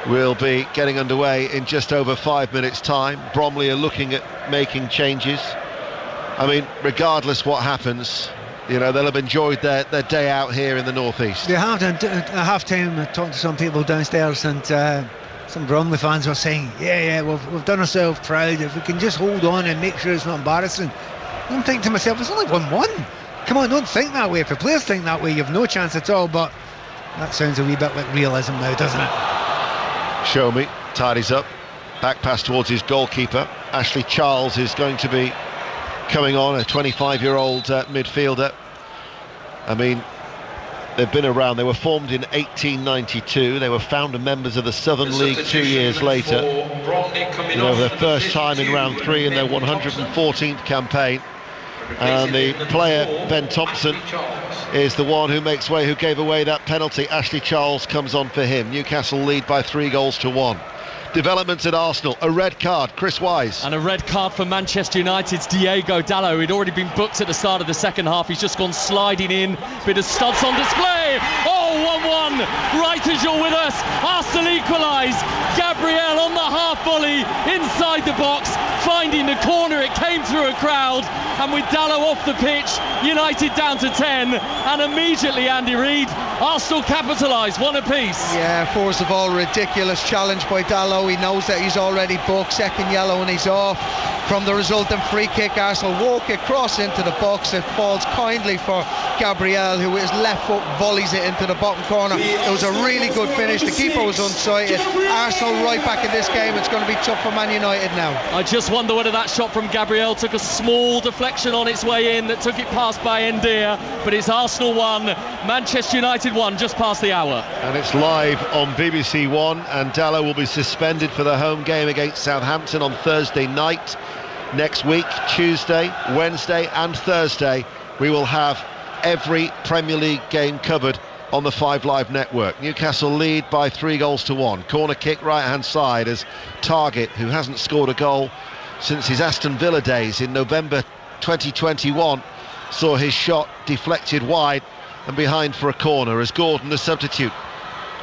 S11: will be getting underway in just over 5 minutes' time. Bromley are looking at making changes. I mean, regardless what happens, they'll have enjoyed their day out here in the northeast.
S14: They have. At half-time, I talked to some people downstairs, and some Bromley fans were saying, yeah, we've done ourselves proud. If we can just hold on and make sure it's not embarrassing. I'm thinking to myself, it's only 1-1. Come on, don't think that way. If the players think that way, you've no chance at all. But that sounds a wee bit like realism now, doesn't it?
S11: Show me tidies up, back pass towards his goalkeeper. Ashley Charles is going to be coming on, a 25-year-old midfielder. I mean, They've been around. They were formed in 1892. They were founder members of the Southern League 2 years later. Their first time in round 3 in their 114th campaign. And the player, Ben Thompson, is the one who makes way, who gave away that penalty. Ashley Charles comes on for him. Newcastle lead by 3-1. Developments at Arsenal, a red card, Chris Wise.
S4: And a red card for Manchester United's Diego Dalot. He'd already been booked at the start of the second half. He's just gone sliding in. Bit of studs on display. Oh, 1-1. Right as you're with us. Arsenal equalise. Gabriel on the half volley inside the box, finding the corner. It came through a crowd. And with Dalot off the pitch, United down to 10. And immediately, Andy Reid, Arsenal capitalise, one apiece.
S3: Yeah, first of all, ridiculous challenge by Dalot. He knows that he's already booked, second yellow, and he's off. From the resultant free kick, Arsenal walk across into the box. It falls kindly for Gabriel, who his left foot volleys it into the bottom corner. It was a really good finish. The keeper was unsighted. Arsenal right back in this game. It's going to be tough for Man United now.
S4: I just wonder whether that shot from Gabriel took a small deflection on its way in that took it past by Ndia. But it's Arsenal 1, Manchester United 1, just past the hour.
S11: And it's live on BBC One, and Dalot will be suspended for the home game against Southampton on Thursday night. Next week, Tuesday, Wednesday and Thursday, we will have every Premier League game covered on the 5 Live network. Newcastle lead by 3-1. Corner kick right hand side as Targett, who hasn't scored a goal since his Aston Villa days in November 2021, saw his shot deflected wide and behind for a corner as Gordon, the substitute,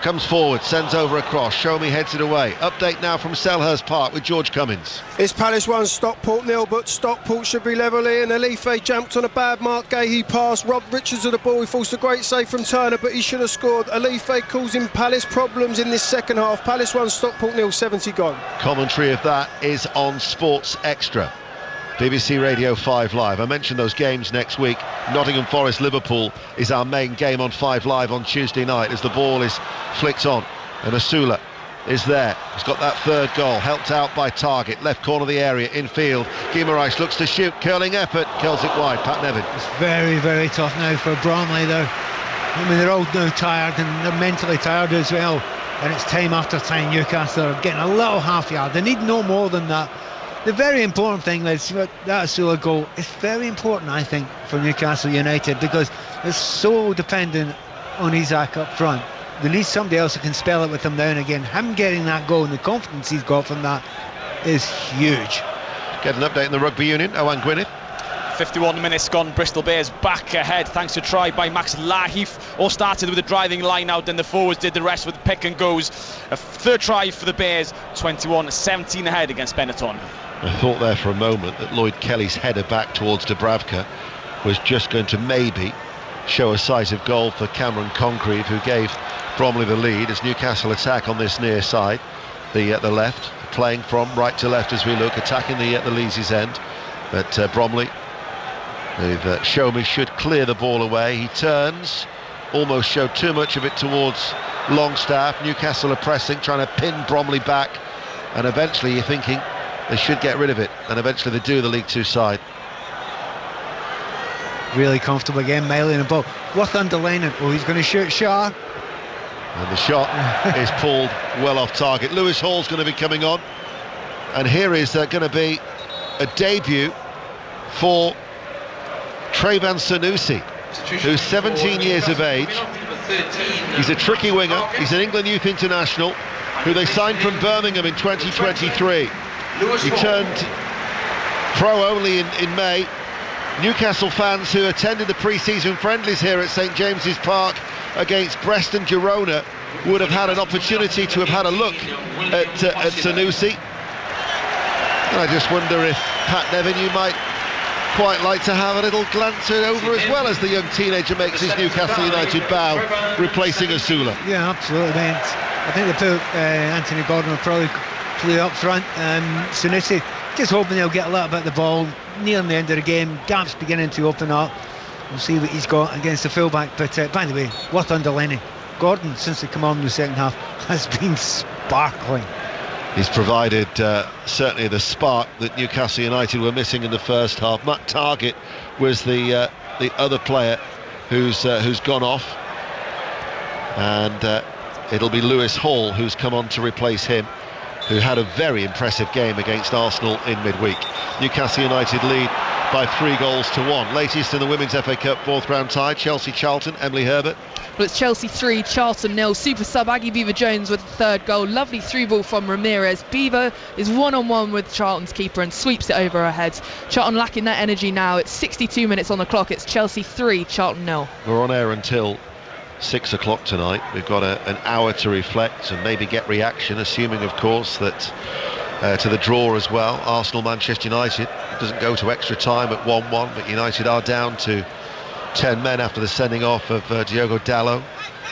S11: comes forward, sends over a cross. Show Me heads it away. Update now from Selhurst Park with George Cummins.
S2: It's Palace 1, Stockport 0, but Stockport should be level here. And Alife jumped on a bad mark. Gahey passed. Rob Richards of the ball. He forced a great save from Turner, but he should have scored. Alife causing Palace problems in this second half. Palace 1, Stockport 0, 70 gone.
S11: Commentary of that is on Sports Extra. BBC Radio 5 Live. I mentioned those games next week. Nottingham Forest Liverpool is our main game on 5 Live on Tuesday night as the ball is flicked on and Asula is there. He's got that third goal, helped out by Targett, left corner of the area, infield. Guimaraes looks to shoot, curling effort, curls it wide. Pat Nevin.
S14: It's very, very tough now for Bromley. They're all now tired, and they're mentally tired as well. And it's time after time. Newcastle are getting a little half yard. They need no more than that. The very important thing, that Asula goal, is very important, I think, for Newcastle United, because they're so dependent on Isak up front. They need somebody else who can spell it with them now and again. Him getting that goal and the confidence he's got from that is huge.
S11: Get an update in the Rugby Union. Owen Gwynedd.
S24: 51 minutes gone, Bristol Bears back ahead thanks to a try by Max Lahif. All started with a driving line out, then the forwards did the rest with pick and goes. A third try for the Bears, 21-17 ahead against Benetton.
S11: I thought there for a moment that Lloyd Kelly's header back towards Dubravka was just going to maybe show a size of goal for Cameron Congreve, who gave Bromley the lead as Newcastle attack on this near side, the left, playing from right to left as we look, attacking the Leesy's end. But Bromley, with Show Me, should clear the ball away. He turns, almost showed too much of it towards Longstaff. Newcastle are pressing, trying to pin Bromley back, and eventually you're thinking they should get rid of it, and eventually they do, the League Two side.
S14: Really comfortable again, mailing the ball. Worth underlining. Oh, he's going to shoot Shaw.
S11: And the shot is pulled well off target. Lewis Hall's going to be coming on, and here is going to be a debut for Trayvon Sanusi, who's 17 years of age. He's a tricky winger. He's an England youth international who they signed from Birmingham in 2023. He turned pro only in May. Newcastle fans who attended the pre-season friendlies here at St James's Park against Brest and Girona would have had an opportunity to have had a look at Sanusi. And I just wonder if, Pat Nevin, you might quite like to have a little glance over as well as the young teenager makes his Newcastle United bow, replacing Asula.
S14: Yeah, absolutely. I think they put Anthony Gordon will probably play up front. Sanusi, just hoping they'll get a little bit of the ball nearing the end of the game. Gaps beginning to open up. We'll see what he's got against the fullback. But by the way, worth underlining, Gordon, since they come on in the second half, has been sparkling.
S11: He's provided certainly the spark that Newcastle United were missing in the first half. Matt Targett was the other player who's gone off. and it'll be Lewis Hall who's come on to replace him, who had a very impressive game against Arsenal in midweek. Newcastle United lead by 3-1. Latest in the Women's FA Cup fourth round tie, Chelsea-Charlton. Emily Herbert.
S7: Well, it's Chelsea 3, Charlton 0. Super sub Aggie Beaver-Jones with the third goal. Lovely through ball from Ramirez. Beaver is one-on-one with Charlton's keeper and sweeps it over her head. Charlton lacking that energy now. It's 62 minutes on the clock. It's Chelsea 3, Charlton 0.
S11: We're on air until 6 o'clock tonight. We've got an hour to reflect and maybe get reaction, assuming of course that to the draw as well. Arsenal-Manchester United doesn't go to extra time at 1-1, but United are down to 10 men after the sending off of Diogo Dalot.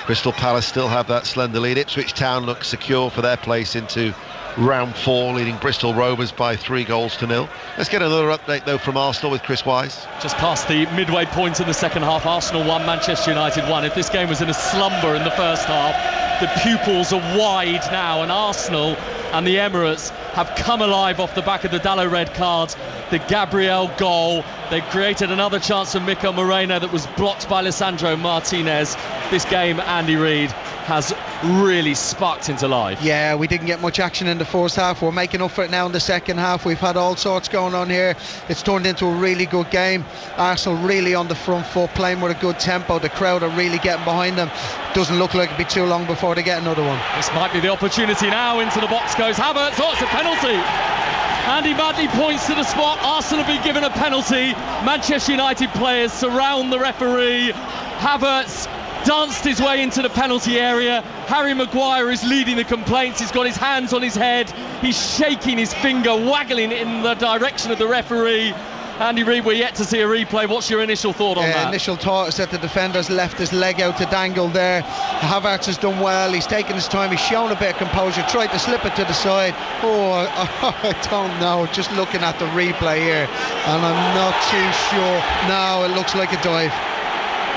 S11: Crystal Palace still have that slender lead. Ipswich Town looks secure for their place into round 4, leading Bristol Rovers by 3-0. Let's get another update though from Arsenal with Chris Wise.
S4: Just past the midway point in the second half, Arsenal 1, Manchester United 1. If this game was in a slumber in the first half, the pupils are wide now, and Arsenal and the Emirates have come alive off the back of the Dalot red card, the Gabriel goal. They created another chance for Mikel Moreno that was blocked by Lisandro Martinez. This game, Andy Reid, has really sparked into life.
S3: Yeah, we didn't get much action in the first half. We're making up for it now in the second half. We've had all sorts going on here. It's turned into a really good game. Arsenal really on the front foot, playing with a good tempo. The crowd are really getting behind them. Doesn't look like it'll be too long before they get another one.
S4: This might be the opportunity now. Into the box goes Havertz. Oh, it's a penalty. Andy Madley points to the spot. Arsenal have been given a penalty. Manchester United players surround the referee. Havertz danced his way into the penalty area. Harry Maguire is leading the complaints. He's got his hands on his head. He's shaking his finger, waggling it in the direction of the referee. Andy Reid, we're yet to see a replay. What's your initial thought on that?
S3: Initial thought is that the defender's left his leg out to dangle there. Havertz has done well. He's taken his time. He's shown a bit of composure. Tried to slip it to the side. I don't know. Just looking at the replay here, and I'm not too sure. No, it looks like a dive.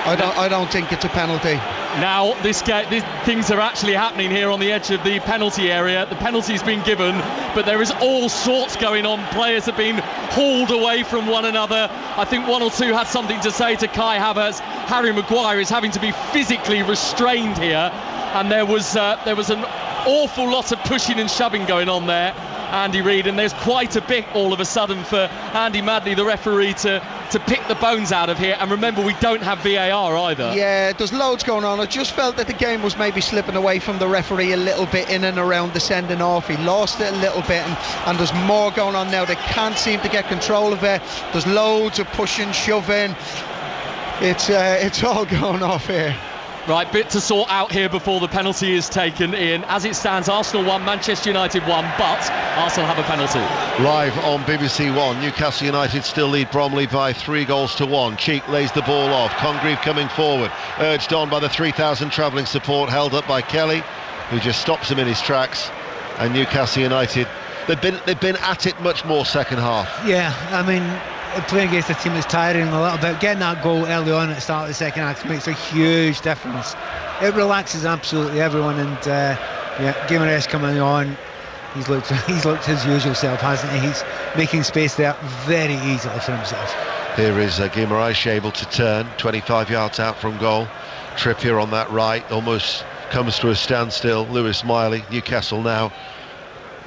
S3: I don't think it's a penalty.
S4: Now these things are actually happening here on the edge of the penalty area. The penalty's been given, but there is all sorts going on. Players have been hauled away from one another. I think one or two had something to say to Kai Havertz. Harry Maguire is having to be physically restrained here, and there was an awful lot of pushing and shoving going on there, Andy Reid, and there's quite a bit all of a sudden for Andy Madley, the referee, to pick the bones out of here. And remember, we don't have VAR either.
S3: Yeah, there's loads going on. I just felt that the game was maybe slipping away from the referee a little bit in and around the sending off. He lost it a little bit, and there's more going on now. They can't seem to get control of it. There's loads of pushing, shoving. It's all going off here.
S4: Right, bit to sort out here before the penalty is taken in. As it stands, Arsenal 1, Manchester United 1, but Arsenal have a penalty.
S11: Live on BBC One, Newcastle United still lead Bromley by 3-1. Cheek lays the ball off. Congreve coming forward, urged on by the 3,000 travelling support, held up by Kelly, who just stops him in his tracks. And Newcastle United, they've been at it much more second half.
S14: Yeah, I mean, playing against a team that's tiring a little bit, getting that goal early on at the start of the second half makes a huge difference. It relaxes absolutely everyone, and Guimaraes coming on, he's looked his usual self, hasn't he? He's making space there very easily for himself.
S11: Here is Guimaraes able to turn 25 yards out from goal. Trippier on that right almost comes to a standstill. Lewis Miley, Newcastle now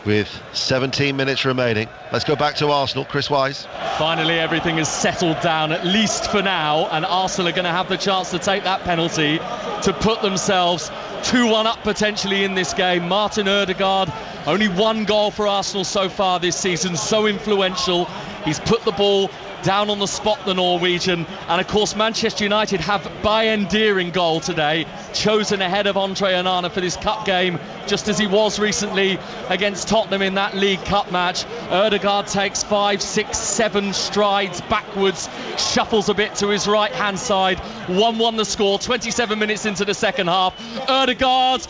S11: with 17 minutes remaining. Let's go back to Arsenal. Chris Wise.
S4: Finally everything has settled down, at least for now, and Arsenal are going to have the chance to take that penalty to put themselves 2-1 up potentially in this game. Martin Ødegaard, only one goal for Arsenal so far this season, so influential. He's put the ball down on the spot, the Norwegian, and of course Manchester United have Bayern Deer in goal today, chosen ahead of Andre Onana for this cup game, just as he was recently against Tottenham in that League Cup match. Ødegaard takes 5, 6, 7 strides backwards, shuffles a bit to his right hand side. 1-1 the score, 27 minutes into the second half. Ødegaard,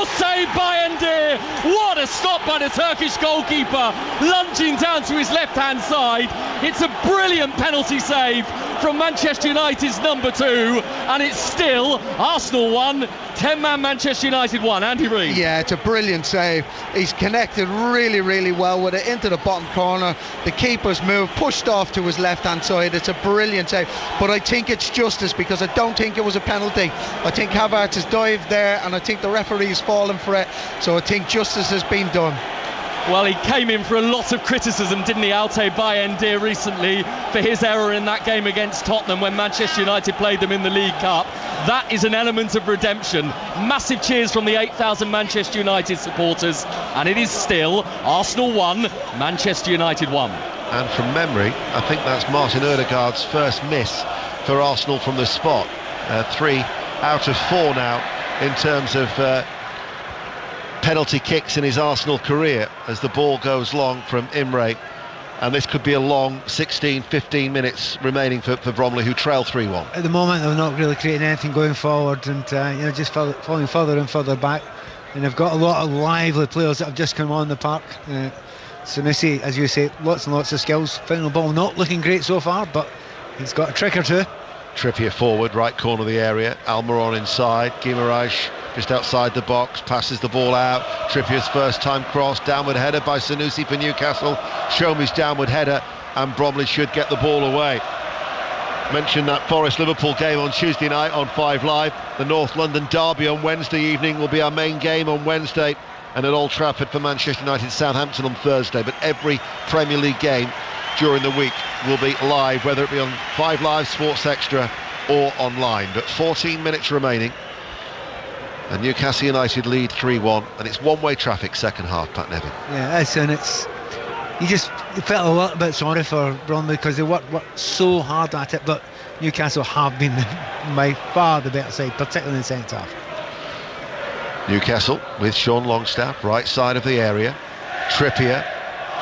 S4: saved Bayern Deer. What a stop by the Turkish goalkeeper, lunging down to his left hand side. It's a brilliant penalty save from Manchester United's number 2, and it's still Arsenal 1, 10-man Manchester United 1. Andy Reid.
S3: Yeah, it's a brilliant save. He's connected really, really well with it into the bottom corner. The keeper's move, pushed off to his left-hand side. It's a brilliant save. But I think it's justice, because I don't think it was a penalty. I think Havertz has dived there, and I think the referee's fallen for it. So I think justice has been done.
S4: Well, he came in for a lot of criticism, didn't he, Altay Bayindir, recently for his error in that game against Tottenham when Manchester United played them in the League Cup. That is an element of redemption. Massive cheers from the 8,000 Manchester United supporters, and it is still Arsenal 1, Manchester United 1.
S11: And from memory, I think that's Martin Ødegaard's first miss for Arsenal from the spot. 3 out of 4 now in terms of penalty kicks in his Arsenal career as the ball goes long from Imre, and this could be a long 15 minutes remaining for Bromley, who trail 3-1.
S14: At the moment they're not really creating anything going forward, and just falling further and further back, and they've got a lot of lively players that have just come on the park. Sanusi, as you say, lots and lots of skills. Final ball not looking great so far, but he's got a trick or two.
S11: Trippier forward, right corner of the area. Almiron inside. Guimaraes just outside the box, passes the ball out. Trippier's first time cross, downward header by Sanusi for Newcastle. Shomi's downward header, and Bromley should get the ball away. Mentioned that Forest-Liverpool game on Tuesday night on 5 Live. The North London derby on Wednesday evening will be our main game on Wednesday, and at Old Trafford for Manchester United Southampton on Thursday. But every Premier League game during the week will be live, whether it be on 5 Live, Sports Extra or online. But 14 minutes remaining, and Newcastle United lead 3-1, and it's one-way traffic second half, Pat Nevin.
S14: Yeah, you felt a little bit sorry for Bromley because they worked so hard at it, but Newcastle have been by far the better side, particularly in the second half.
S11: Newcastle with Sean Longstaff, right side of the area. Trippier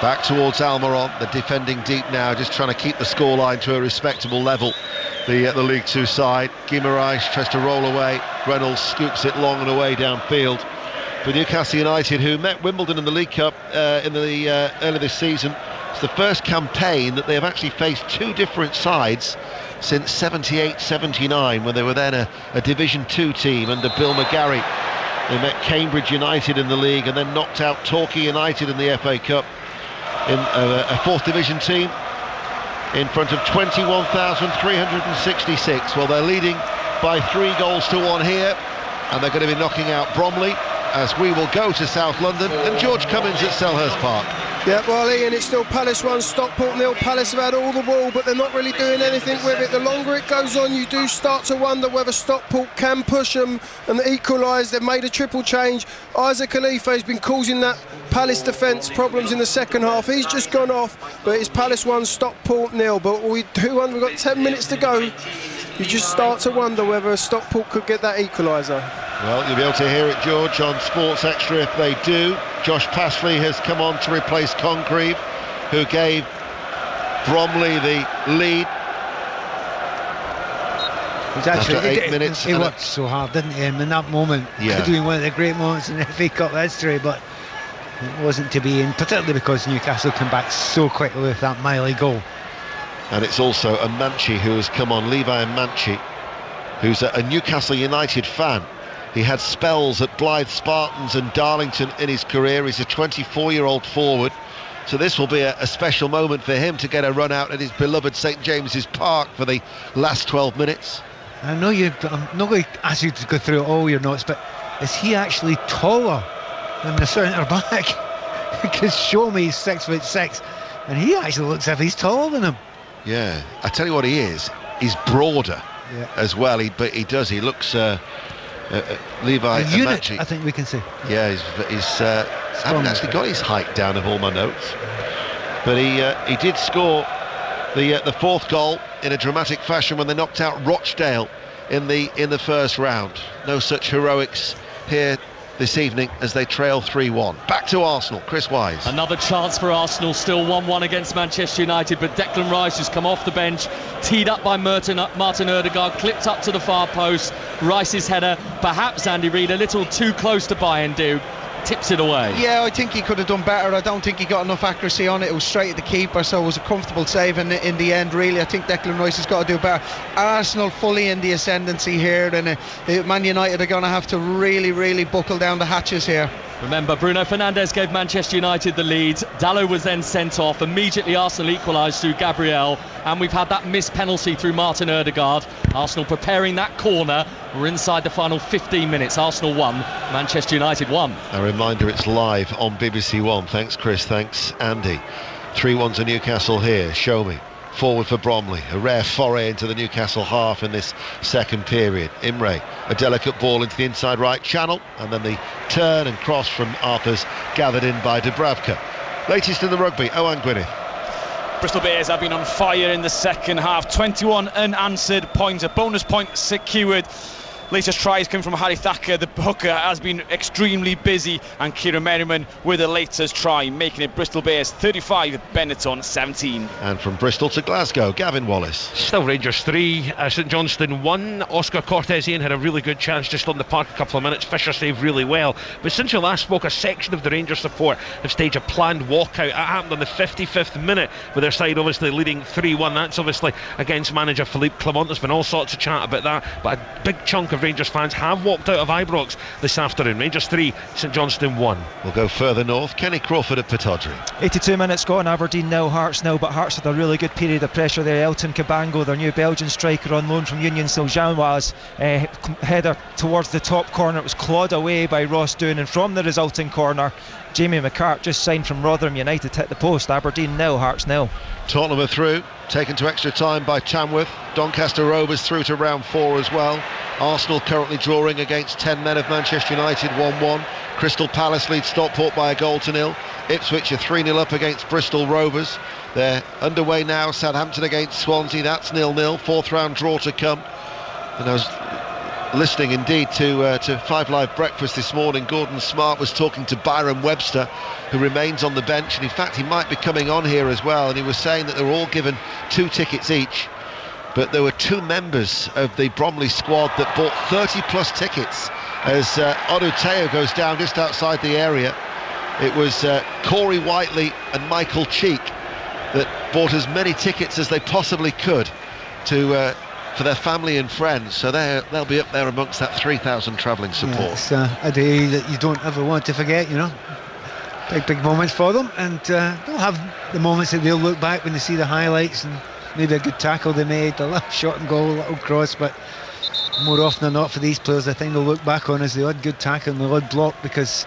S11: back towards Almiron, the defending deep now, just trying to keep the scoreline to a respectable level. The League Two side. Guimaraes tries to roll away. Reynolds scoops it long and away downfield. For Newcastle United, who met Wimbledon in the League Cup early this season, it's the first campaign that they have actually faced 2 different sides since 78-79, when they were then a Division 2 team under Bill McGarry. They met Cambridge United in the league and then knocked out Torquay United in the FA Cup in a 4th Division team in front of 21,366. Well, they're leading by 3-1 here, and they're going to be knocking out Bromley as we will go to South London and George Cummins at Selhurst Park.
S2: Yeah, well, Ian, it's still Palace 1, Stockport 0. Palace have had all the ball, but they're not really doing anything with it. The longer it goes on, you do start to wonder whether Stockport can push them and equalise. They've made a triple change. Isaac Khalifa has been causing that Palace defence problems in the second half. He's just gone off, but it's Palace 1, Stockport 0. But we've got 10 minutes to go. You just start to wonder whether Stockport could get that equaliser.
S11: Well, you'll be able to hear it, George, on Sports Extra if they do. Josh Passley has come on to replace Congreve, who gave Bromley the lead. After 8 minutes.
S14: He worked so hard, didn't he? And in that moment, doing one of the great moments in the FA Cup history, but it wasn't to be, and particularly because Newcastle came back so quickly with that Miley goal.
S11: And it's also a Manchi who has come on, Levi Manchi, who's a Newcastle United fan. He had spells at Blythe Spartans and Darlington in his career. He's a 24-year-old forward, so this will be a special moment for him to get a run out at his beloved St James's Park for the last 12 minutes.
S14: I know I'm not going to ask you to go through all your notes, but is he actually taller than the centre back? Because show me he's 6'6", and he actually looks as if he's taller than him.
S11: Yeah, I tell you what he is. He's broader as well. He looks Levi
S14: Manchi, I think we can see.
S11: Yeah, he's I haven't actually got his height down of all my notes, but he did score the 4th goal in a dramatic fashion when they knocked out Rochdale in the first round. No such heroics here this evening as they trail 3-1. Back to Arsenal, Chris Wise.
S4: Another chance for Arsenal, still 1-1 against Manchester United, but Declan Rice has come off the bench, teed up by Martin Ødegaard, clipped up to the far post. Rice's header, perhaps Andy Reid, a little too close to Bayindir. tips it away.
S3: Yeah, I think he could have done better. I don't think he got enough accuracy on it. It was straight at the keeper, so it was a comfortable save in the end, really. I think Declan Rice has got to do better. Arsenal fully in the ascendancy here, and Man United are going to have to really, really buckle down the hatches here.
S4: Remember, Bruno Fernandes gave Manchester United the lead. Dalot was then sent off. Immediately Arsenal equalised through Gabriel, and we've had that missed penalty through Martin Ødegaard. Arsenal preparing that corner. We're inside the final 15 minutes. Arsenal 1, Manchester United 1.
S11: A reminder, it's live on BBC One. Thanks Chris, thanks Andy. 3-1 to Newcastle here. Show me. Forward for Bromley, a rare foray into the Newcastle half in this second period. Imre, a delicate ball into the inside right channel, and then the turn and cross from Arthurs gathered in by Dubravka. Latest in the rugby, Owen Gwyneth.
S24: Bristol Bears have been on fire in the second half. 21 unanswered points, a bonus point secured. Latest tries come from Harry Thacker. The hooker has been extremely busy, and Kieran Merriman with the latest try, making it Bristol Bears 35, Benetton 17.
S11: And from Bristol to Glasgow, Gavin Wallace.
S12: Still Rangers 3, St Johnstone 1. Oscar Cortesian had a really good chance just on the park a couple of minutes. Fisher saved really well. But since you last spoke, a section of the Rangers support have staged a planned walkout. That happened on the 55th minute, with their side obviously leading 3-1. That's obviously against manager Philippe Clement. There's been all sorts of chat about that, but a big chunk of Rangers fans have walked out of Ibrox this afternoon. Rangers 3, St Johnstone 1.
S11: We'll go further north. Kenny Crawford at Pittodrie.
S8: 82 minutes gone. Aberdeen 0, Hearts 0, but Hearts had a really good period of pressure there. Elton Cabango, their new Belgian striker on loan from Union Saint-Gilloise, header towards the top corner. It was clawed away by Ross Doon, and from the resulting corner, Jamie McCart, just signed from Rotherham United, hit the post. Aberdeen 0, Hearts 0.
S11: Tottenham are through, taken to extra time by Tamworth. Doncaster Rovers through to round 4 as well. Arsenal currently drawing against 10 men of Manchester United 1-1. Crystal Palace lead Stockport by a goal to nil. Ipswich are 3-0 up against Bristol Rovers. They're underway now. Southampton against Swansea, that's 0-0. Fourth round draw to come. And I was listening indeed to 5 Live Breakfast this morning. Gordon Smart was talking to Byron Webster, who remains on the bench, and in fact he might be coming on here as well, and he was saying that they were all given 2 tickets each, but there were 2 members of the Bromley squad that bought 30 plus tickets as Oduteo goes down just outside the area. It was Corey Whiteley and Michael Cheek that bought as many tickets as they possibly could to for their family and friends, so they'll be up there amongst that 3,000 travelling support.
S14: Yeah, it's a day that you don't ever want to forget, you know. Big moments for them, and they'll have the moments that they'll look back when they see the highlights, and maybe a good tackle they made, a little shot and goal, a little cross, but more often than not for these players, I think they'll look back on as the odd good tackle and the odd block, because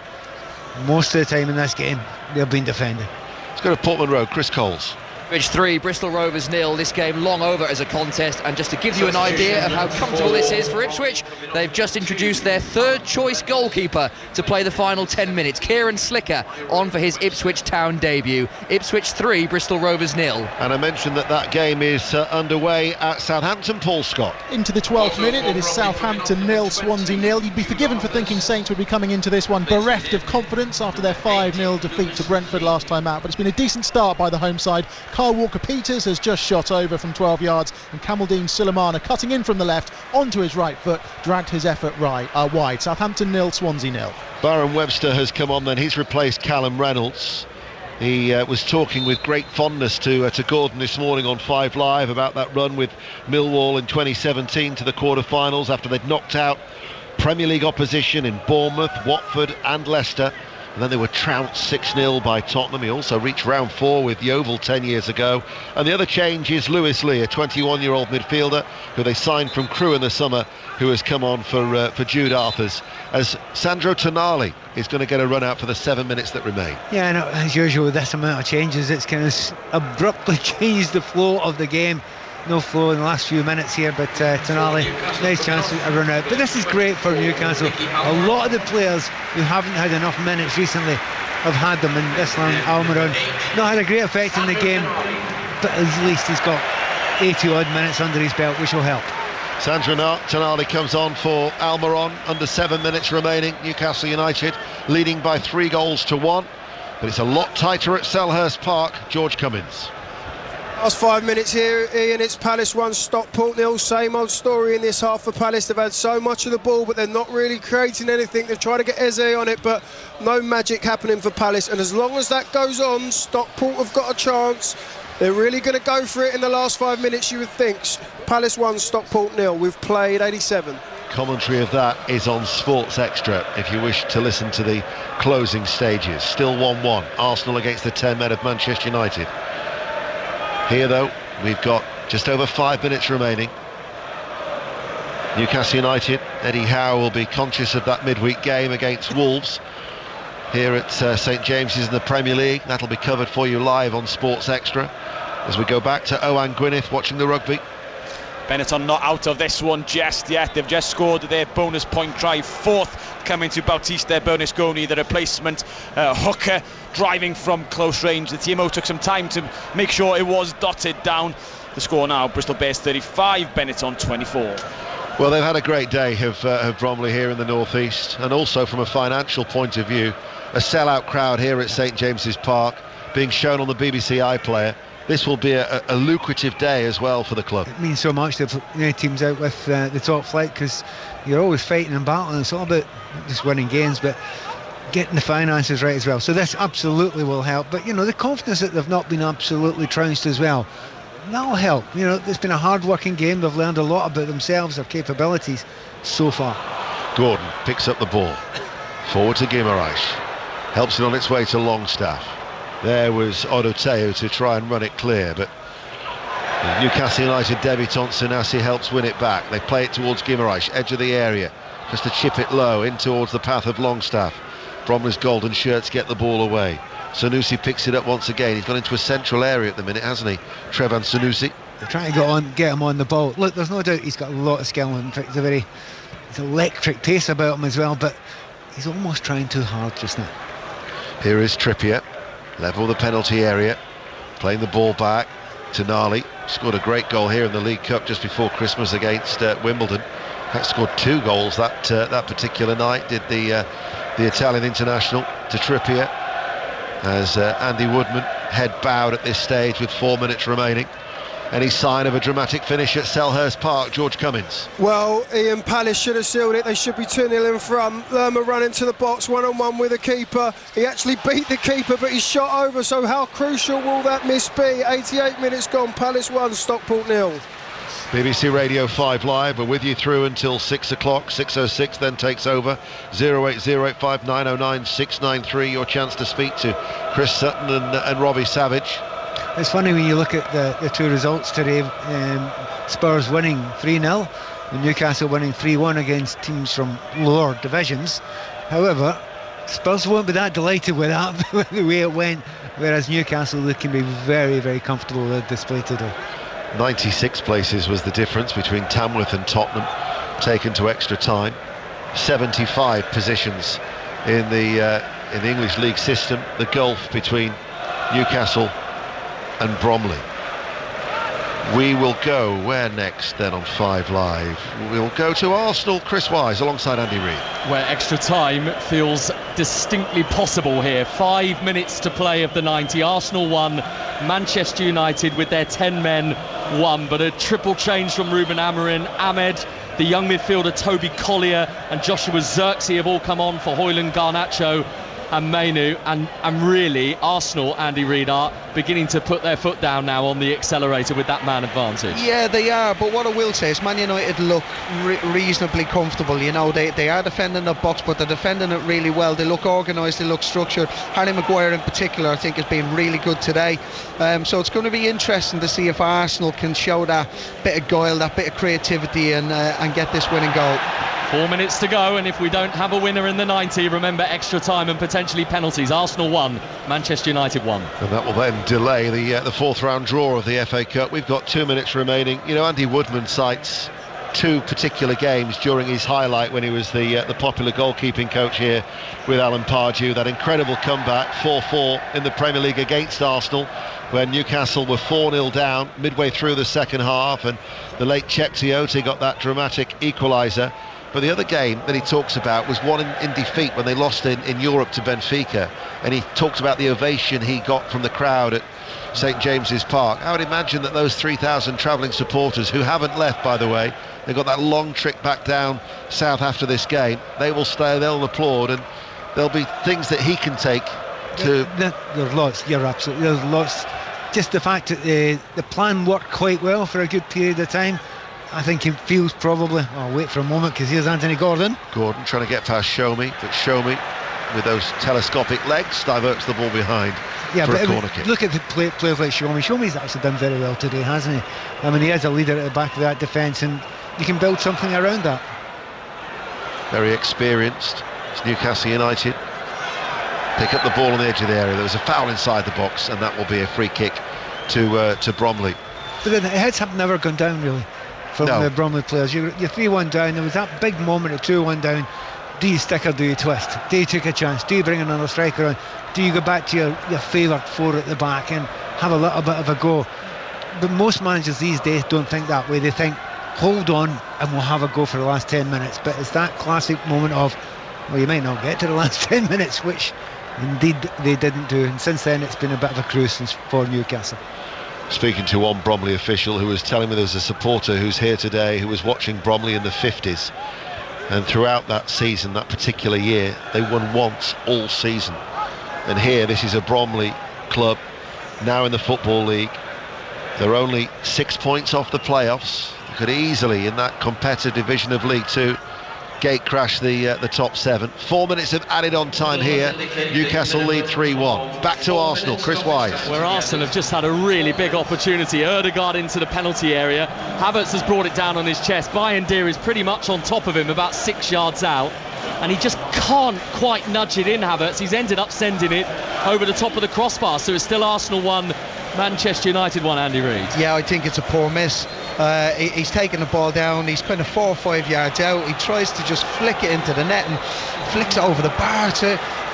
S14: most of the time in this game they've been defended.
S11: Let's go to Portman Road, Chris Coles.
S6: Ipswich 3, Bristol Rovers 0. This game long over as a contest, and just to give you an idea of how comfortable this is for Ipswich, they've just introduced their third choice goalkeeper to play the final 10 minutes. Kieran Slicker on for his Ipswich Town debut. Ipswich 3, Bristol Rovers 0.
S11: And I mentioned that game is underway at Southampton. Paul Scott.
S23: Into the 12th minute, it is Southampton 0, Swansea 0. You'd be forgiven for thinking Saints would be coming into this one bereft of confidence after their 5-0 defeat to Brentford last time out, but it's been a decent start by the home side. Kyle Walker-Peters has just shot over from 12 yards, and Kamaldeen Sulemana cutting in from the left onto his right foot dragged his effort wide. Southampton 0, Swansea 0.
S11: Byron Webster has come on then. He's replaced Callum Reynolds. He was talking with great fondness to Gordon this morning on 5 Live about that run with Millwall in 2017 to the quarter-finals after they'd knocked out Premier League opposition in Bournemouth, Watford and Leicester. And then they were trounced 6-0 by Tottenham. He also reached round 4 with Yeovil 10 years ago. And the other change is Lewis Lee, a 21-year-old midfielder who they signed from Crewe in the summer, who has come on for Jude Arthurs, as Sandro Tonali is going to get a run out for the 7 minutes that remain.
S14: Yeah, no, as usual with this amount of changes, it's kind of abruptly changed the flow of the game. No flow in the last few minutes here, but Tonali, nice chance to run out. But this is great for Newcastle. A lot of the players who haven't had enough minutes recently have had them, and Islam Almiron not had a great effect in the game, but at least he's got 80 odd minutes under his belt, which will help.
S11: Sandro Tonali comes on for Almiron, under 7 minutes remaining. Newcastle United leading by 3-1, but it's a lot tighter at Selhurst Park. George Cummins.
S2: Last 5 minutes here, Ian. It's Palace 1, Stockport 0. Same old story in this half for Palace. They've had so much of the ball, but they're not really creating anything. They've tried to get Eze on it, but no magic happening for Palace. And as long as that goes on, Stockport have got a chance. They're really going to go for it in the last 5 minutes, you would think. Palace 1, Stockport 0. We've played 87.
S11: Commentary of that is on Sports Extra if you wish to listen to the closing stages. Still 1-1. Arsenal against the 10 men of Manchester United. Here, though, we've got just over 5 minutes remaining. Newcastle United, Eddie Howe will be conscious of that midweek game against Wolves here at St James's in the Premier League. That'll be covered for you live on Sports Extra as we go back to Owen Gwyneth watching the rugby.
S24: Benetton not out of this one just yet. They've just scored their bonus point try, fourth coming to Bautista Bernasconi, the replacement hooker, driving from close range. The TMO took some time to make sure it was dotted down. The score now, Bristol Bears 35, Benetton 24.
S11: Well, they've had a great day of Bromley here in the northeast, and also from a financial point of view, a sellout crowd here at St James's Park being shown on the BBC iPlayer. This will be a lucrative day as well for the club.
S14: It means so much to teams out with the top flight, because you're always fighting and battling. It's all about not just winning games, but getting the finances right as well. So this absolutely will help. But the confidence that they've not been absolutely trounced as well, that'll help. It's been a hard-working game. They've learned a lot about themselves, their capabilities so far.
S11: Gordon picks up the ball, forward to Guimaraes, helps it on its way to Longstaff. There was Odoteo to try and run it clear, but Newcastle United debutant Senassi helps win it back. They play it towards Guimaraes, edge of the area, just to chip it low in towards the path of Longstaff. Bromley's golden shirts get the ball away. Sanusi picks it up once again. He's gone into a central area at the minute, hasn't he? Trevan Sanusi.
S14: They're trying to get him on the ball. Look, there's no doubt he's got a lot of skill. In fact, it's electric pace about him as well, but he's almost trying too hard just now.
S11: Here is Trippier, level the penalty area, playing the ball back to Nali. Scored a great goal here in the League Cup just before Christmas against Wimbledon. Had scored 2 goals that particular night, did the Italian international. To Trippier as Andy Woodman, head bowed at this stage with 4 minutes remaining. Any sign of a dramatic finish at Selhurst Park, George Cummins?
S2: Well, Ian, Palace should have sealed it. They should be 2-0 in front. Lerma running to the box, one-on-one with the keeper. He actually beat the keeper, but he's shot over. So how crucial will that miss be? 88 minutes gone. Palace 1, Stockport 0.
S11: BBC Radio 5 Live, we're with you through until 6 o'clock. 6:06 then takes over. 08085909693. Your chance to speak to Chris Sutton and Robbie Savage.
S14: It's funny when you look at the 2 results today. Spurs winning 3-0 and Newcastle winning 3-1 against teams from lower divisions. However, Spurs won't be that delighted with that, the way it went, whereas Newcastle, they can be very, very comfortable with the display today.
S11: 96 places was the difference between Tamworth and Tottenham, taken to extra time. 75 positions in the English League system. The gulf between Newcastle and Bromley. We will go where next then on 5 Live? We'll go to Arsenal. Chris Wise alongside Andy Reid.
S4: Where extra time feels distinctly possible here. 5 minutes to play of the 90. Arsenal 1, Manchester United with their 10 men 1. But a triple change from Ruben Amorim. Ahmed, the young midfielder Toby Collier and Joshua Zirkzee have all come on for Hoyland Garnacho and Mainu, and really Arsenal, Andy Reid, are beginning to put their foot down now on the accelerator with that man advantage.
S3: Yeah, they are, but what I will say is Man United look reasonably comfortable. They are defending the box, but they're defending it really well. They look organised, they look structured. Harry Maguire in particular, I think, has been really good today. So it's going to be interesting to see if Arsenal can show that bit of guile, that bit of creativity, and get this winning goal.
S4: 4 minutes to go, and if we don't have a winner in the 90, remember extra time and potentially penalties. Arsenal 1, Manchester United 1.
S11: And that will then delay the 4th round draw of the FA Cup. We've got 2 minutes remaining. Andy Woodman cites 2 particular games during his highlight when he was the popular goalkeeping coach here with Alan Pardew. That incredible comeback, 4-4 in the Premier League against Arsenal, when Newcastle were 4-0 down midway through the second half, and the late Cheick Tioté got that dramatic equaliser. But the other game that he talks about was one in defeat when they lost in Europe to Benfica, and he talks about the ovation he got from the crowd at St James's Park. I would imagine that those 3,000 travelling supporters, who haven't left, by the way, they've got that long trip back down south after this game, they will stay, they'll applaud, and there'll be things that he can take to...
S14: There's lots, you're absolutely, there's lots. Just the fact that the plan worked quite well for a good period of time. I think he feels probably... I'll wait for a moment, because here's Anthony Gordon.
S11: Gordon trying to get past Show Me, but Show Me, with those telescopic legs, diverts the ball behind for a corner kick.
S14: Look at the players like Show Me. Show Me's actually done very well today, hasn't he? I mean, he is a leader at the back of that defence, and you can build something around that.
S11: Very experienced. It's Newcastle United. Pick up the ball on the edge of the area. There was a foul inside the box, and that will be a free kick to Bromley.
S14: But the heads have never gone down, really, from the Bromley players. You're 3-1 down. There was that big moment of 2-1 down. Do you stick or do you twist? Do you take a chance? Do you bring another striker on? Do you go back to your favoured four at the back and have a little bit of a go? But most managers these days don't think that way. They think, hold on and we'll have a go for the last 10 minutes. But it's that classic moment of, well, you might not get to the last 10 minutes, which indeed they didn't do. And since then it's been a bit of a cruise for Newcastle.
S11: Speaking to one Bromley official who was telling me there's a supporter who's here today who was watching Bromley in the 50s, and throughout that season, that particular year, they won once all season. And here, this is a Bromley club now in the Football League. They're only 6 points off the playoffs. They could easily, in that competitive division of League Two, gate crash the top 7. 4 minutes of added on time here. Newcastle lead 3-1. Back to Arsenal, Chris Wise.
S4: Where Arsenal have just had a really big opportunity. Ødegaard into the penalty area. Havertz has brought it down on his chest. Bayindir is pretty much on top of him, about 6 yards out. And he just can't quite nudge it in, Havertz. He's ended up sending it over the top of the crossbar. So it's still Arsenal 1, Manchester United 1, Andy Reid.
S3: Yeah, I think it's a poor miss. He's taken the ball down, he's kind of 4 or 5 yards out, he tries to just flick it into the net and flicks it over the bar.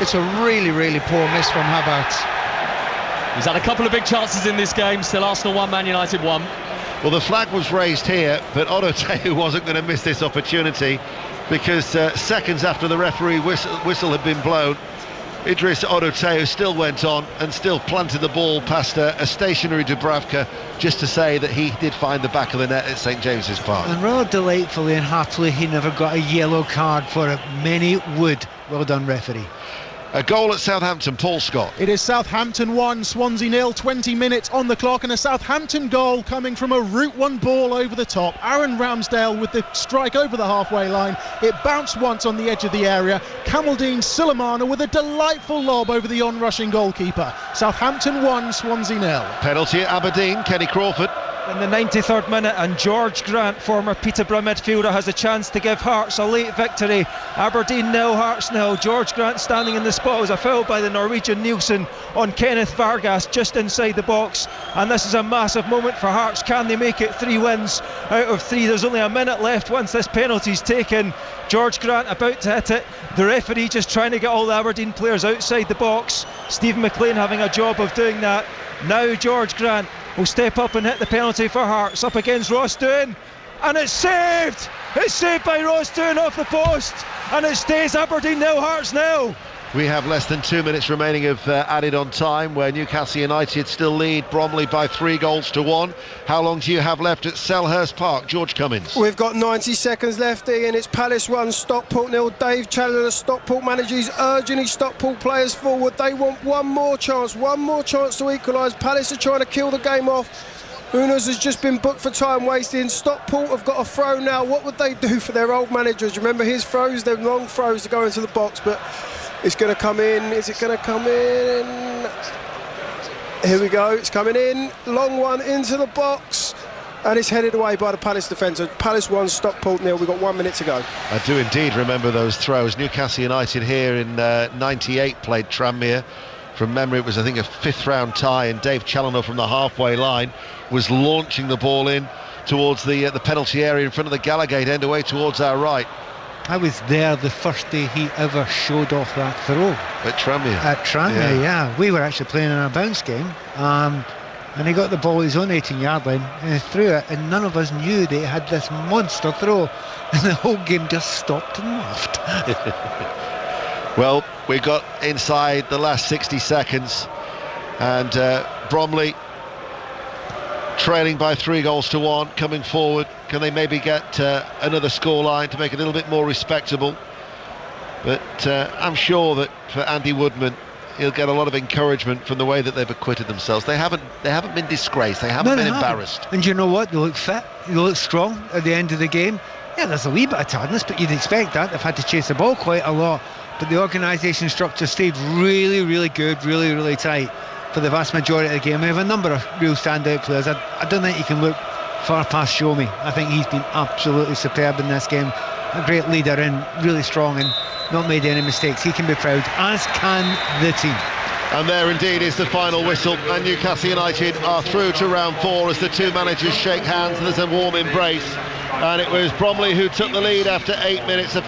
S3: It's a really, really poor miss from Havertz.
S4: He's had a couple of big chances in this game, still Arsenal 1, Man United 1.
S11: Well, the flag was raised here, but Odotehu wasn't going to miss this opportunity, because seconds after the referee whistle had been blown, Idris Odotehu still went on and still planted the ball past a stationary Dubravka, just to say that he did find the back of the net at St James's Park.
S14: And rather delightfully and happily, he never got a yellow card for it. Many would. Well done, referee.
S11: A goal at Southampton, Paul Scott.
S23: It is Southampton 1, Swansea 0, 20 minutes on the clock, and a Southampton goal coming from a Route 1 ball over the top. Aaron Ramsdale with the strike over the halfway line. It bounced once on the edge of the area. Kamaldeen Sulemana with a delightful lob over the on-rushing goalkeeper. Southampton 1, Swansea 0.
S11: Penalty at Aberdeen, Kenny Crawford.
S8: In the 93rd minute, and George Grant, former Peterborough midfielder, has a chance to give Hearts a late victory. Aberdeen 0, Hearts 0. George Grant standing in the spot. It was a foul by the Norwegian Nielsen on Kenneth Vargas just inside the box, and this is a massive moment for Hearts. Can they make it 3 wins out of 3? There's only a minute left once this penalty's taken. George Grant about to hit it, the referee just trying to get all the Aberdeen players outside the box. Stephen McLean having a job of doing that. Now George Grant will step up and hit the penalty for Hearts, up against Ross Doohan, and it's saved! It's saved by Ross Doohan off the post, and it stays Aberdeen 0, Hearts 0.
S11: We have less than 2 minutes remaining of added on time, where Newcastle United still lead Bromley by 3-1. How long do you have left at Selhurst Park, George Cummins?
S2: We've got 90 seconds left, Ian. It's Palace 1, Stockport 0. Dave Chandler, the Stockport manager, is urging his Stockport players forward. They want one more chance to equalise. Palace are trying to kill the game off. Unas has just been booked for time wasting. Stockport have got a throw now. What would they do for their old managers? Remember his throws, their long throws to go into the box, but it's going to come in. Is it going to come in? Here we go. It's coming in. Long one into the box. And it's headed away by the Palace defender. Palace 1, Stockport 0. We've got 1 minute to go.
S11: I do indeed remember those throws. Newcastle United here in 98 played Tranmere. From memory, it was, I think, a 5th round tie, and Dave Challoner from the halfway line was launching the ball in towards the penalty area in front of the Gallagate end, away towards our right.
S14: I was there the first day he ever showed off that throw.
S11: At Tranmere?
S14: At Tranmere, yeah. We were actually playing in a bounce game. and he got the ball at his own 18-yard line and he threw it, and none of us knew they had this monster throw, and the whole game just stopped and laughed.
S11: Well, we got inside the last 60 seconds, and Bromley trailing by 3-1, coming forward. Can they maybe get another scoreline to make it a little bit more respectable? But I'm sure that for Andy Woodman, he'll get a lot of encouragement from the way that they've acquitted themselves. They haven't been disgraced. They haven't been embarrassed.
S14: And you know what? They look fit. They look strong at the end of the game. Yeah, there's a wee bit of tiredness, but you'd expect that. They've had to chase the ball quite a lot. But the organisation structure stayed really, really good, really, really tight for the vast majority of the game. We have a number of real standout players. I don't think you can look far past Show Me. I think he's been absolutely superb in this game. A great leader and really strong and not made any mistakes. He can be proud, as can the team.
S11: And there indeed is the final whistle, and Newcastle United are through to round 4 as the two managers shake hands and there's a warm embrace. And it was Bromley who took the lead after 8 minutes. A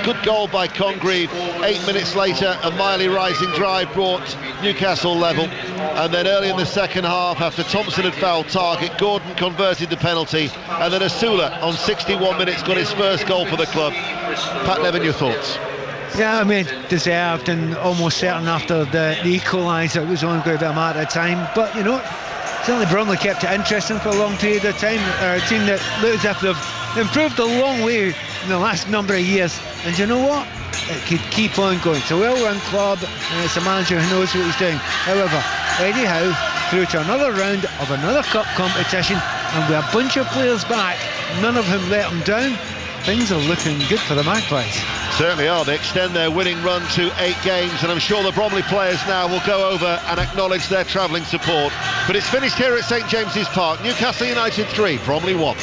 S11: good goal by Congreve. 8 minutes later, a Miley rising drive brought Newcastle level. And then early in the second half, after Thompson had fouled target, Gordon converted the penalty. And then Asula on 61 minutes got his first goal for the club. Pat Nevin, your thoughts?
S14: Yeah, I mean, deserved and almost certain after the equaliser. It was only going to be a matter of time. But, you know, certainly Bromley kept it interesting for a long period of time. A team that looks as if they've improved a long way in the last number of years. And you know what? It could keep on going. It's a well-run club, and it's a manager who knows what he's doing. However, Eddie Howe through to another round of another cup competition, and with a bunch of players back, none of them let them down. Things are looking good for the Magpies.
S11: Certainly are. They extend their winning run to 8 games, and I'm sure the Bromley players now will go over and acknowledge their travelling support. But it's finished here at St James's Park. Newcastle United 3, Bromley 1.